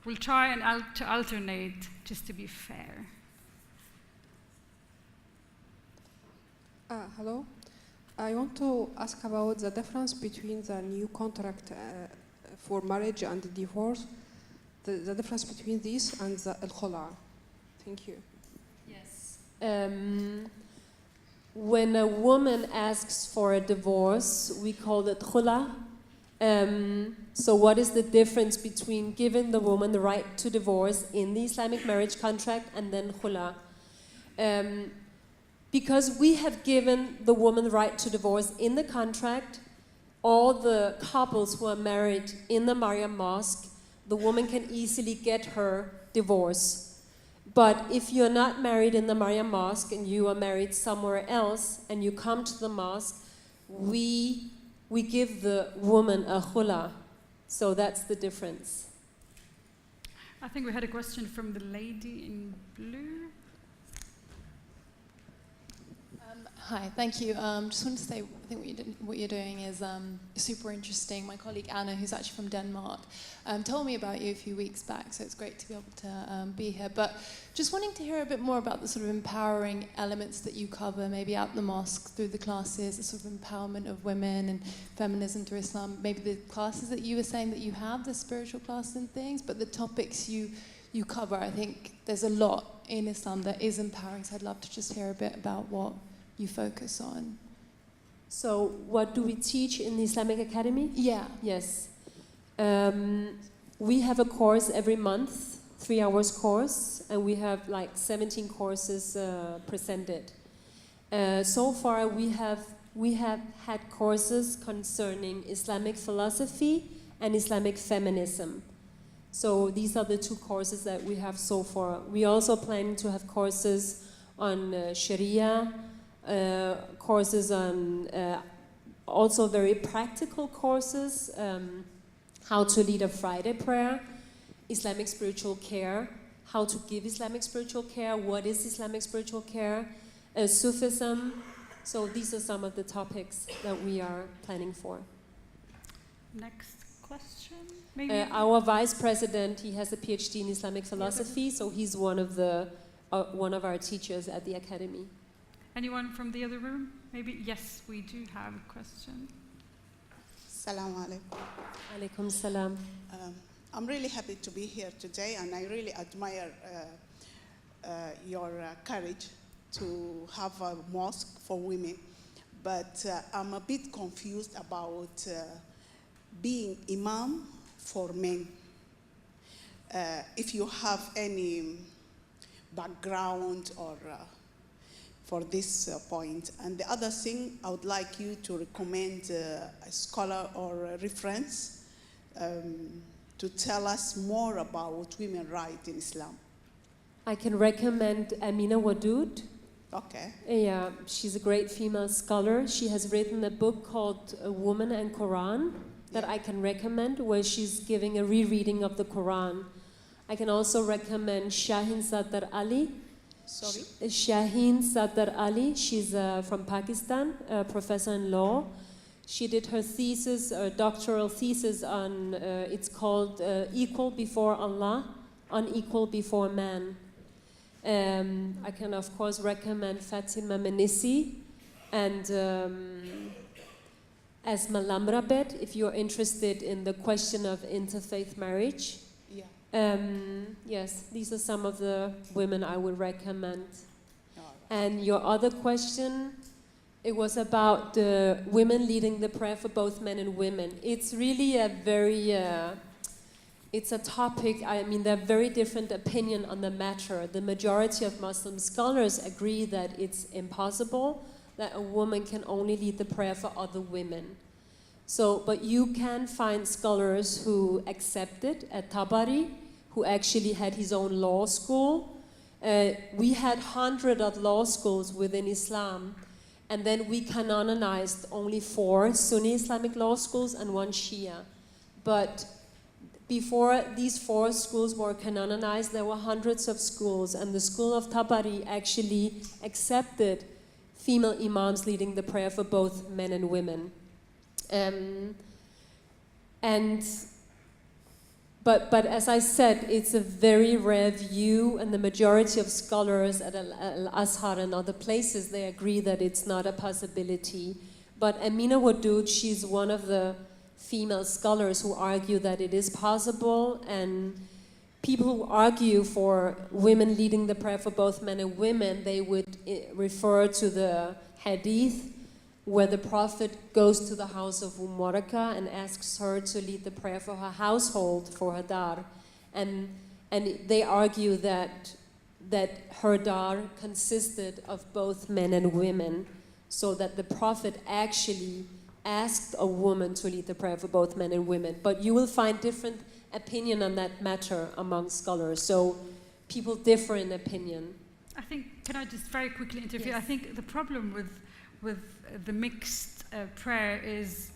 we'll try and to alternate just to be fair. Hello. I want to ask about the difference between the new contract for marriage and divorce, the difference between these and the al-khula. Thank you. Yes. When a woman asks for a divorce, we call it khula. So what is the difference between giving the woman the right to divorce in the Islamic marriage contract and then khula? Because we have given the woman the right to divorce in the contract, all the couples who are married in the Maryam mosque, the woman can easily get her divorce. But if you're not married in the Maryam mosque and you are married somewhere else and you come to the mosque, we give the woman a khula. So that's the difference. I think we had a question from the lady in blue. Hi, thank you. Just wanted to say, I think what you're doing is super interesting. My colleague Anna, who's actually from Denmark, told me about you a few weeks back, so it's great to be able to be here. But just wanting to hear a bit more about the sort of empowering elements that you cover, maybe at the mosque, through the classes, the sort of empowerment of women and feminism through Islam, maybe the classes that you were saying that you have, the spiritual classes and things, but the topics you cover, I think there's a lot in Islam that is empowering, so I'd love to just hear a bit about what you focus on. So what do we teach in the Islamic Academy? Yeah. Yes. We have a course every month, 3 hours course, and we have like 17 courses presented. So far we have had courses concerning Islamic philosophy and Islamic feminism. So these are the 2 courses that we have so far. We also plan to have courses on Sharia, courses on also very practical courses, how to lead a Friday prayer, Islamic spiritual care, how to give Islamic spiritual care, what is Islamic spiritual care, Sufism. So these are some of the topics that we are planning for. Next question, maybe? Our vice president, he has a PhD in Islamic philosophy, so he's one of our teachers at the academy. Anyone from the other room? Maybe? Yes, we do have a question. Assalamu alaikum. Alaikum salam. I'm really happy to be here today, and I really admire your courage to have a mosque for women. But I'm a bit confused about being imam for men. If you have any background or for this point. And the other thing, I would like you to recommend a scholar or a reference to tell us more about women's rights in Islam. I can recommend Amina Wadud. Okay. Yeah, she's a great female scholar. She has written a book called A Woman and Quran that I can recommend, where she's giving a rereading of the Quran. I can also recommend Shaheen Sadr Ali. Sorry? Shaheen Sadr Ali, she's from Pakistan, a professor in law. She did her thesis, a doctoral thesis on, it's called Equal Before Allah, Unequal Before Man. I can of course recommend Fatima Menisi and Asma Lamrabet if you're interested in the question of interfaith marriage. Yes, these are some of the women I would recommend. And your other question, it was about the women leading the prayer for both men and women. It's really a very, it's a topic, I mean, there are very different opinions on the matter. The majority of Muslim scholars agree that it's impossible, that a woman can only lead the prayer for other women. So, but you can find scholars who accept it at Tabari, who actually had his own law school. We had hundreds of law schools within Islam, and then we canonized only 4 Sunni Islamic law schools and 1 Shia. But before these 4 schools were canonized, there were hundreds of schools, and the school of Tabari actually accepted female imams leading the prayer for both men and women. But as I said, it's a very rare view, and the majority of scholars at Al-Azhar and other places, they agree that it's not a possibility. But Amina Wadud, she's one of the female scholars who argue that it is possible, and people who argue for women leading the prayer for both men and women, they would refer to the hadith where the Prophet goes to the house of Waraka and asks her to lead the prayer for her household, for her dar. And they argue that her dar consisted of both men and women, so that the Prophet actually asked a woman to lead the prayer for both men and women. But you will find different opinion on that matter among scholars. So people differ in opinion. I think, can I just very quickly interfere? Yes. I think the problem with the mixed prayer is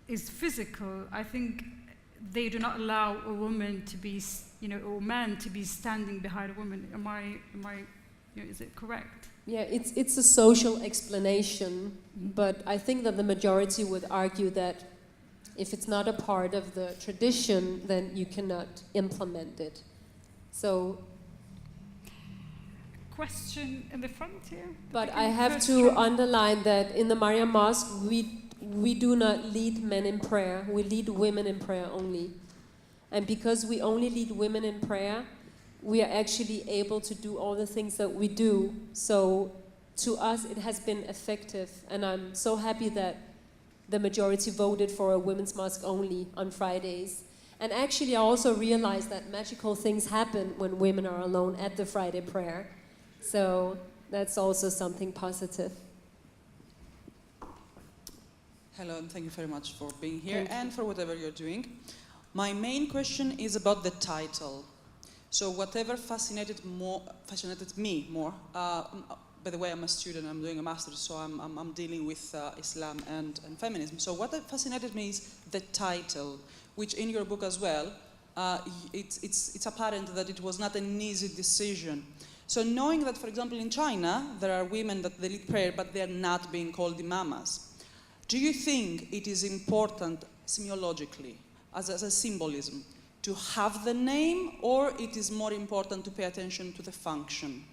physical. I think they do not allow a woman to be, or man to be standing behind a woman. Am I Is it correct? Yeah, it's a social explanation, but I think that the majority would argue that if it's not a part of the tradition, then you cannot implement it. So, question in the front here. but I have to underline that in the Maryam Mosque, we do not lead men in prayer. We lead women in prayer only. And because we only lead women in prayer, we are actually able to do all the things that we do. So to us, it has been effective. And I'm so happy that the majority voted for a women's mosque only on Fridays. And actually, I also realized that magical things happen when women are alone at the Friday prayer. So that's also something positive. Hello, and thank you very much for being here and for whatever you're doing. My main question is about the title. So whatever fascinated me more, by the way, I'm a student, I'm doing a master's, so I'm dealing with Islam and feminism. So what fascinated me is the title, which in your book as well, it's apparent that it was not an easy decision. So knowing that, for example, in China, there are women that they lead prayer, but they're not being called imamas. Do you think it is important, semiologically, as a symbolism, to have the name, or it is more important to pay attention to the function?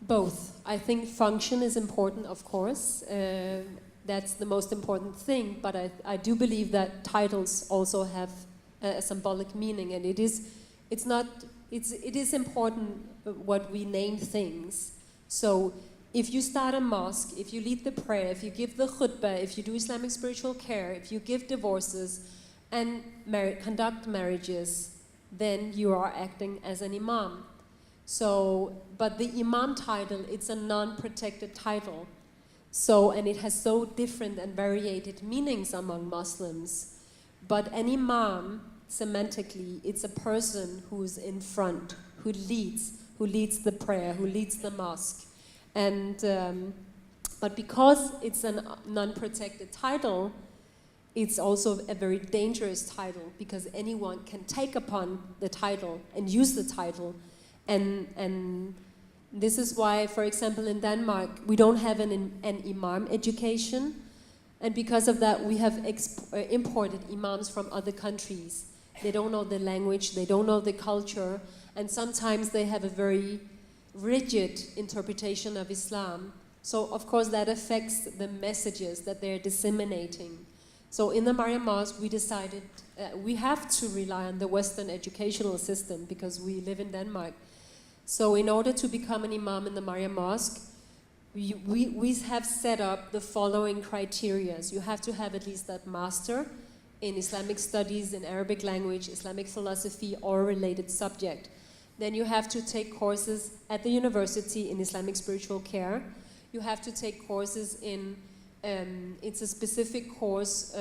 Both. I think function is important, of course. That's the most important thing, but I do believe that titles also have a symbolic meaning, and it is important what we name things. So if you start a mosque, if you lead the prayer, if you give the khutbah, if you do Islamic spiritual care, if you give divorces and conduct marriages, then you are acting as an imam. So, but the imam title, it's a non-protected title. So, and it has so different and varied meanings among Muslims. But an imam, semantically, it's a person who's in front, who leads the prayer, who leads the mosque. And, but because it's a non-protected title, it's also a very dangerous title, because anyone can take upon the title and use the title. And this is why, for example, in Denmark, we don't have an imam education. And because of that, we have imported imams from other countries. They don't know the language, they don't know the culture, and sometimes they have a very rigid interpretation of Islam. So, of course, that affects the messages that they're disseminating. So in the Maryam Mosque, we decided we have to rely on the Western educational system because we live in Denmark. So in order to become an imam in the Maryam Mosque, we have set up the following criteria. You have to have at least that master in Islamic studies, in Arabic language, Islamic philosophy, or a related subject. Then you have to take courses at the university in Islamic spiritual care. You have to take courses in it's a specific course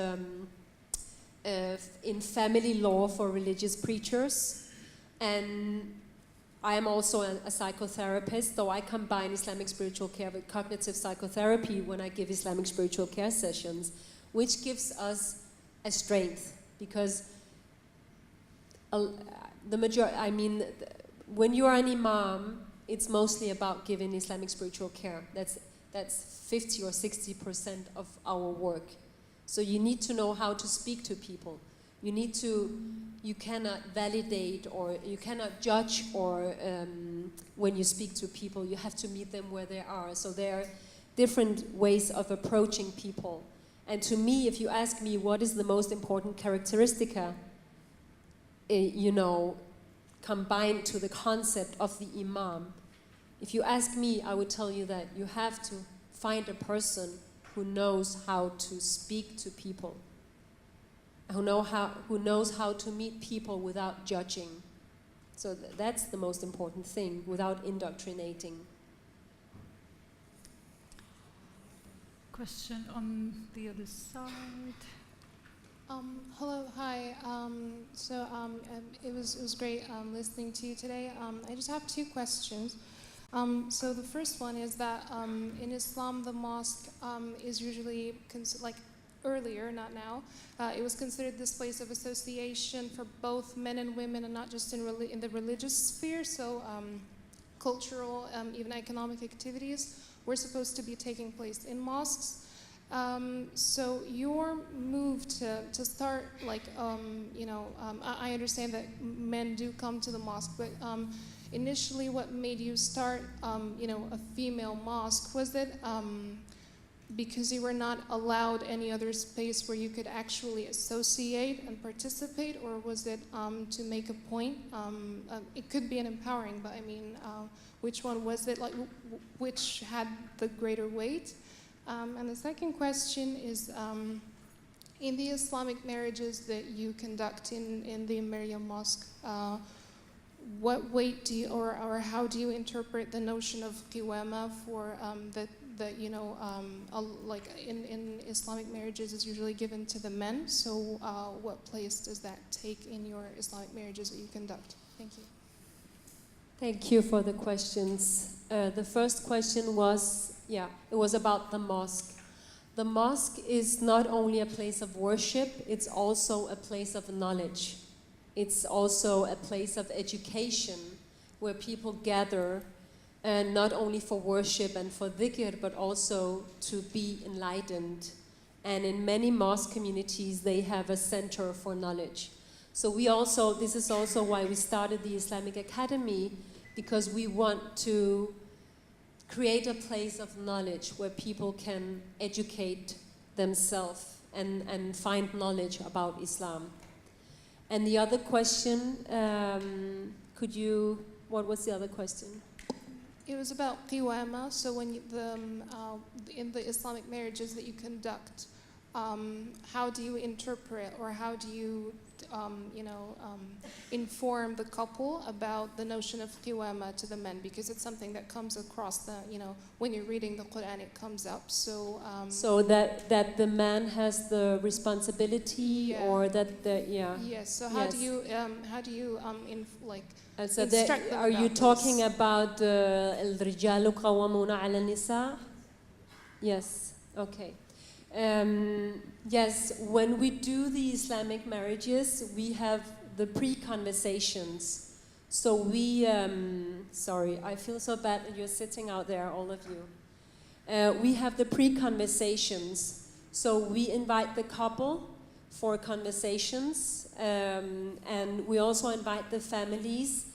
in family law for religious preachers. And I am also a psychotherapist, so I combine Islamic spiritual care with cognitive psychotherapy when I give Islamic spiritual care sessions, which gives us a strength, because when you are an imam, it's mostly about giving Islamic spiritual care. That's 50 or 60% of our work. So you need to know how to speak to people. You cannot validate or you cannot judge or when you speak to people, you have to meet them where they are. So there are different ways of approaching people. And to me, if you ask me what is the most important characteristica, combined to the concept of the imam, if you ask me, I would tell you that you have to find a person who knows how to speak to people, who knows how to meet people without judging. So that's the most important thing, without indoctrinating. Question on the other side. Hello, hi. It was great listening to you today. I just have two questions. So the first one is that in Islam, the mosque is usually earlier, not now. It was considered this place of association for both men and women, and not just in the religious sphere. So cultural, even economic activities were supposed to be taking place in mosques. So your move to start, like, I understand that men do come to the mosque, but initially what made you start, a female mosque? Was it because you were not allowed any other space where you could actually associate and participate, or was it to make a point? It could be an empowering, but I mean, which one was it? Like, which had the greater weight? And the second question is, in the Islamic marriages that you conduct in the Maryam Mosque, what weight do you, or how do you interpret the notion of qiwama for that like in Islamic marriages is usually given to the men? So what place does that take in your Islamic marriages that you conduct? Thank you. Thank you for the questions. The first question was, it was about the mosque. The mosque is not only a place of worship, it's also a place of knowledge. It's also a place of education where people gather, not only for worship and for dhikr, but also to be enlightened. And in many mosque communities, they have a center for knowledge. So this is also why we started the Islamic Academy, because we want to create a place of knowledge where people can educate themselves and find knowledge about Islam. And the other question, what was the other question? It was about qiwama. So when in the Islamic marriages that you conduct, how do you interpret, or how do you inform the couple about the notion of qiwama to the men? Because it's something that comes across when you're reading the Quran, it comes up. So so that the man has the responsibility, or that yes. So how do you so are you talking about الرجال قوامون على النساء? Yes. Okay. Yes, when we do the Islamic marriages, we have the pre-conversations. So we, sorry, I feel so bad that you're sitting out there, all of you. We have the pre-conversations. So we invite the couple for conversations, and we also invite the families.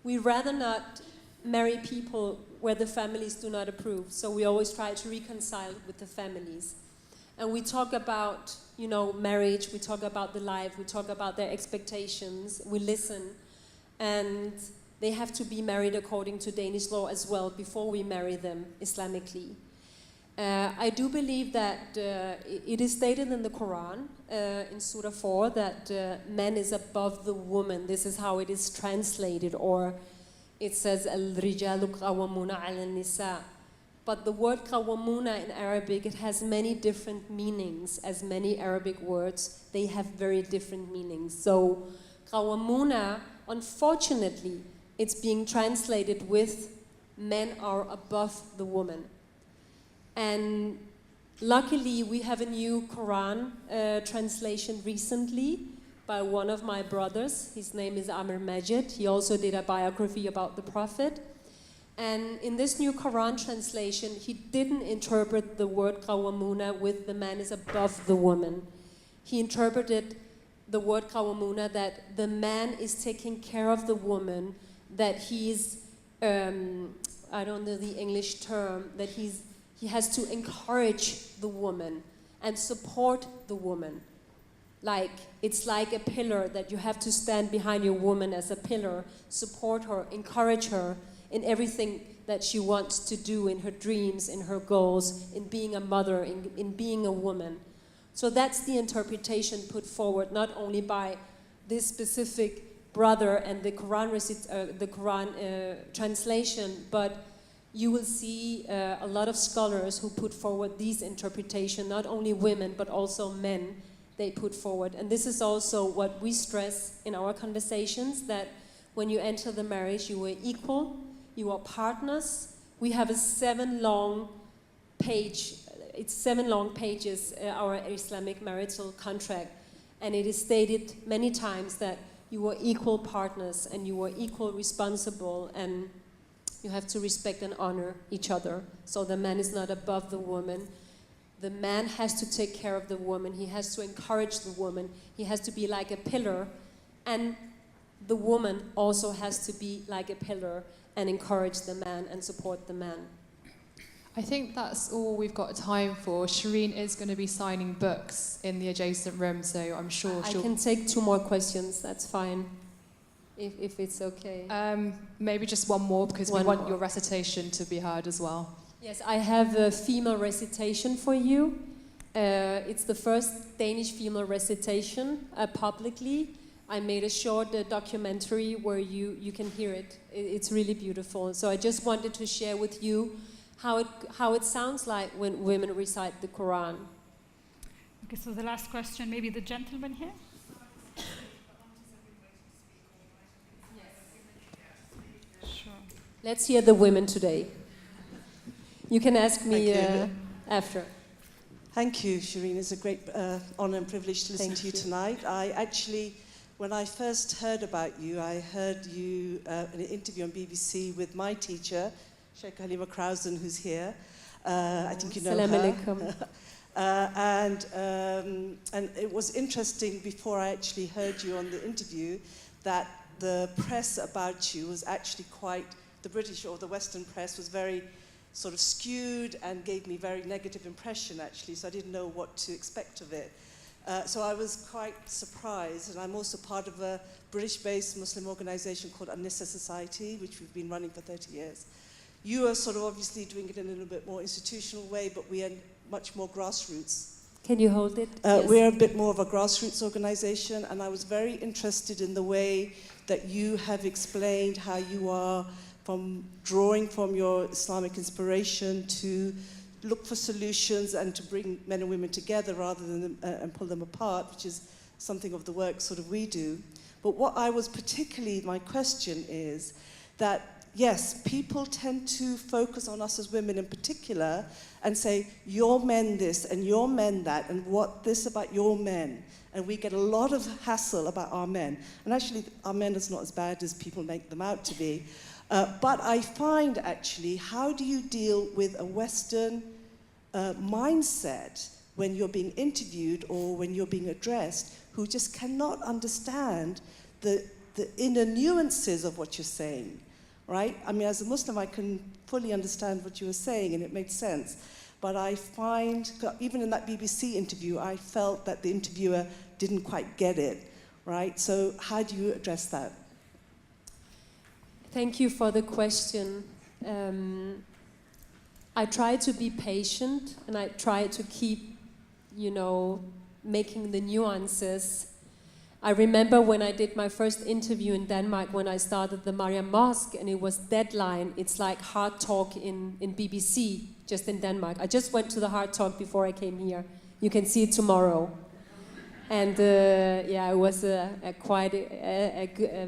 We rather not marry people where the families do not approve. So we always try to reconcile with the families. And we talk about, marriage, we talk about the life, we talk about their expectations, we listen. And they have to be married according to Danish law as well before we marry them Islamically. I do believe that it is stated in the Quran, in Surah 4, that man is above the woman. This is how it is translated, or it says, Al-rijalu qawwamuna 'ala an-nisa. But the word qawwamuna in Arabic, it has many different meanings. As many Arabic words, they have very different meanings. So qawwamuna, unfortunately, it's being translated with men are above the woman. And luckily, we have a new Quran translation recently by one of my brothers. His name is Amr Majid. He also did a biography about the Prophet. And in this new Quran translation, he didn't interpret the word qawwamuna with the man is above the woman. He interpreted the word qawwamuna that the man is taking care of the woman, that he's, I don't know the English term, that he has to encourage the woman and support the woman. Like, it's like a pillar that you have to stand behind your woman as a pillar, support her, encourage her in everything that she wants to do, in her dreams, in her goals, in being a mother, in being a woman. So that's the interpretation put forward, not only by this specific brother and the Quran translation, but you will see a lot of scholars who put forward these interpretations, not only women, but also men, they put forward. And this is also what we stress in our conversations, that when you enter the marriage, you are equal, you are partners. We have a 7 long pages, our Islamic marital contract, and it is stated many times that you are equal partners and you are equal responsible, and You have to respect and honor each other. So the man is not above the woman. The man has to take care of the woman. He has to encourage the woman. He has to be like a pillar. And the woman also has to be like a pillar and encourage the man and support the man. I think that's all we've got time for. Sherin is going to be signing books in the adjacent room, so I'm sure I can take 2 more questions, that's fine, if it's okay. Maybe just one more, because we want your recitation to be heard as well. Yes, I have a female recitation for you. It's the first Danish female recitation publicly. I made a short documentary where you can hear it. It's really beautiful. So I just wanted to share with you how it sounds like when women recite the Quran. Okay, so the last question, maybe the gentleman here? Sure. Let's hear the women today. You can ask me after. Thank you, Sherin. It's a great honor and privilege to listen to you tonight. I actually, when I first heard about you, I heard you in an interview on BBC with my teacher, Sheikh Halima Krausen, who's here. I think you know her. And it was interesting before I actually heard you on the interview that the press about you was actually quite, the British or the Western press was very sort of skewed and gave me very negative impression actually, so I didn't know what to expect of it. So I was quite surprised, and I'm also part of a British-based Muslim organization called An-Nisa Society, which we've been running for 30 years. You are sort of obviously doing it in a little bit more institutional way, but we are much more grassroots. Can you hold it? Yes. We're a bit more of a grassroots organization, and I was very interested in the way that you have explained how you are drawing from your Islamic inspiration to look for solutions and to bring men and women together rather than and pull them apart, which is something of the work sort of we do. But what I was particularly, my question is that, yes, people tend to focus on us as women in particular and say, your men this and your men that, and what this about your men. And we get a lot of hassle about our men. And actually, our men is not as bad as people make them out to be. But I find actually, how do you deal with a Western mindset when you're being interviewed or when you're being addressed, who just cannot understand the inner nuances of what you're saying, right? I mean, as a Muslim, I can fully understand what you were saying, and it made sense. But I find, even in that BBC interview, I felt that the interviewer didn't quite get it, right? So how do you address that? Thank you for the question. I try to be patient, and I try to keep, making the nuances. I remember when I did my first interview in Denmark when I started the Maryam mosque, and it was Deadline. It's like Hard Talk in BBC, just in Denmark. I just went to the Hard Talk before I came here. You can see it tomorrow. And it was a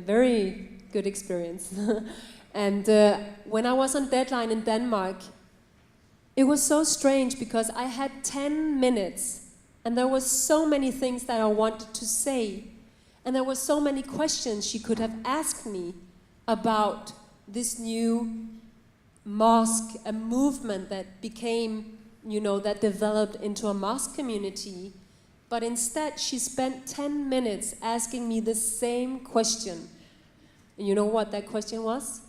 very good experience. And when I was on Deadline in Denmark, it was so strange because I had 10 minutes and there was so many things that I wanted to say. And there were so many questions she could have asked me about this new mosque, a movement that became, that developed into a mosque community. But instead, she spent 10 minutes asking me the same question. And you know what that question was?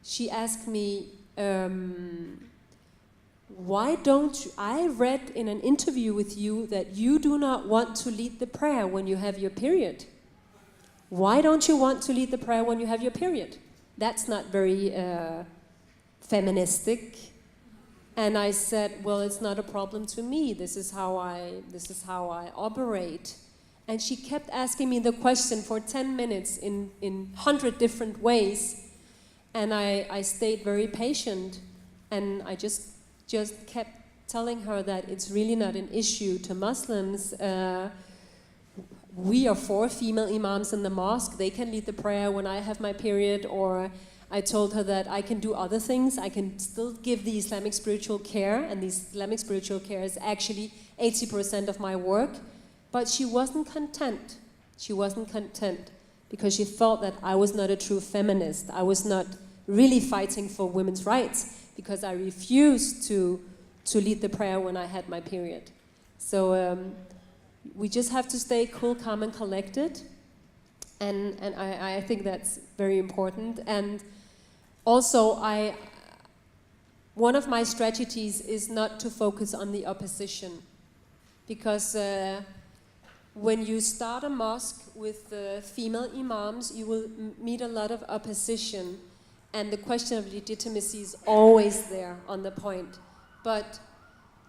She asked me, why don't you, I read in an interview with you that you do not want to lead the prayer when you have your period. Why don't you want to lead the prayer when you have your period? That's not very feministic. And I said, well, it's not a problem to me. This is how I operate. And she kept asking me the question for 10 minutes in 100 different ways. And I stayed very patient. And I just kept telling her that it's really not an issue to Muslims. We are 4 female imams in the mosque. They can lead the prayer when I have my period. Or I told her that I can do other things. I can still give the Islamic spiritual care. And the Islamic spiritual care is actually 80% of my work. But she wasn't content. She wasn't content because she felt that I was not a true feminist. I was not really fighting for women's rights, because I refused to lead the prayer when I had my period. So we just have to stay cool, calm, and collected. And I think that's very important. And also, one of my strategies is not to focus on the opposition. Because when you start a mosque with female imams, you will meet a lot of opposition. And the question of legitimacy is always there on the point. But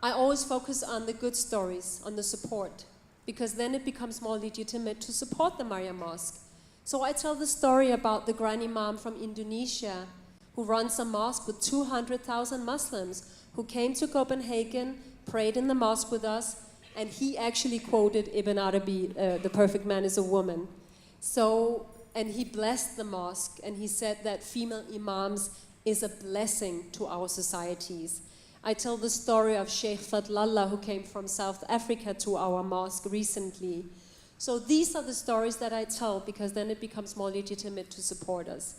I always focus on the good stories, on the support, because then it becomes more legitimate to support the Maryam Mosque. So I tell the story about the Grand Imam from Indonesia, who runs a mosque with 200,000 Muslims, who came to Copenhagen, prayed in the mosque with us, and he actually quoted Ibn Arabi, the perfect man is a woman. So, and he blessed the mosque, and he said that female imams is a blessing to our societies. I tell the story of Sheikh Fadlallah, who came from South Africa to our mosque recently. So these are the stories that I tell, because then it becomes more legitimate to support us.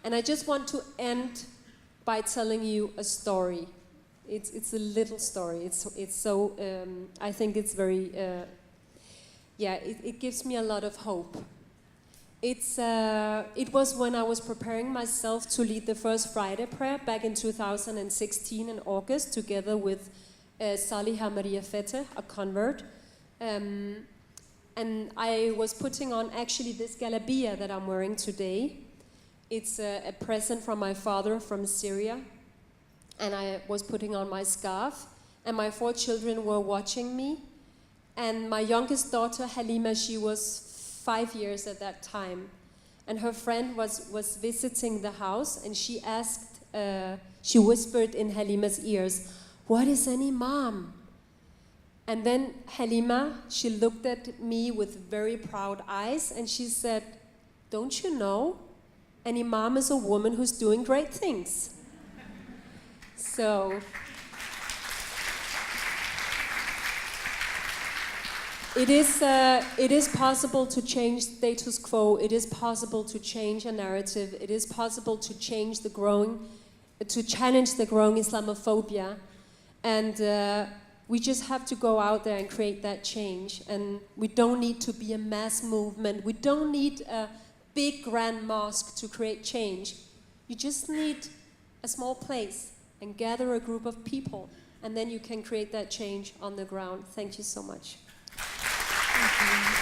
And I just want to end by telling you a story. It's a little story. It's so, I think it's very, it gives me a lot of hope. It was when I was preparing myself to lead the first Friday prayer back in 2016 in August, together with Saliha Maria Fete, a convert. And I was putting on actually this galabia that I'm wearing today. It's a present from my father from Syria. And I was putting on my scarf. And my 4 children were watching me. And my youngest daughter, Halima, she was 5 years at that time. And her friend was visiting the house, and she asked, she whispered in Halima's ears, "What is an imam?" And then Halima, she looked at me with very proud eyes, and she said, "Don't you know? An imam is a woman who's doing great things." So it is possible to change status quo. It is possible to change a narrative. It is possible to challenge the growing Islamophobia, and we just have to go out there and create that change. And we don't need to be a mass movement. We don't need a big grand mosque to create change. You just need a small place and gather a group of people, and then you can create that change on the ground. Thank you so much. Thank you.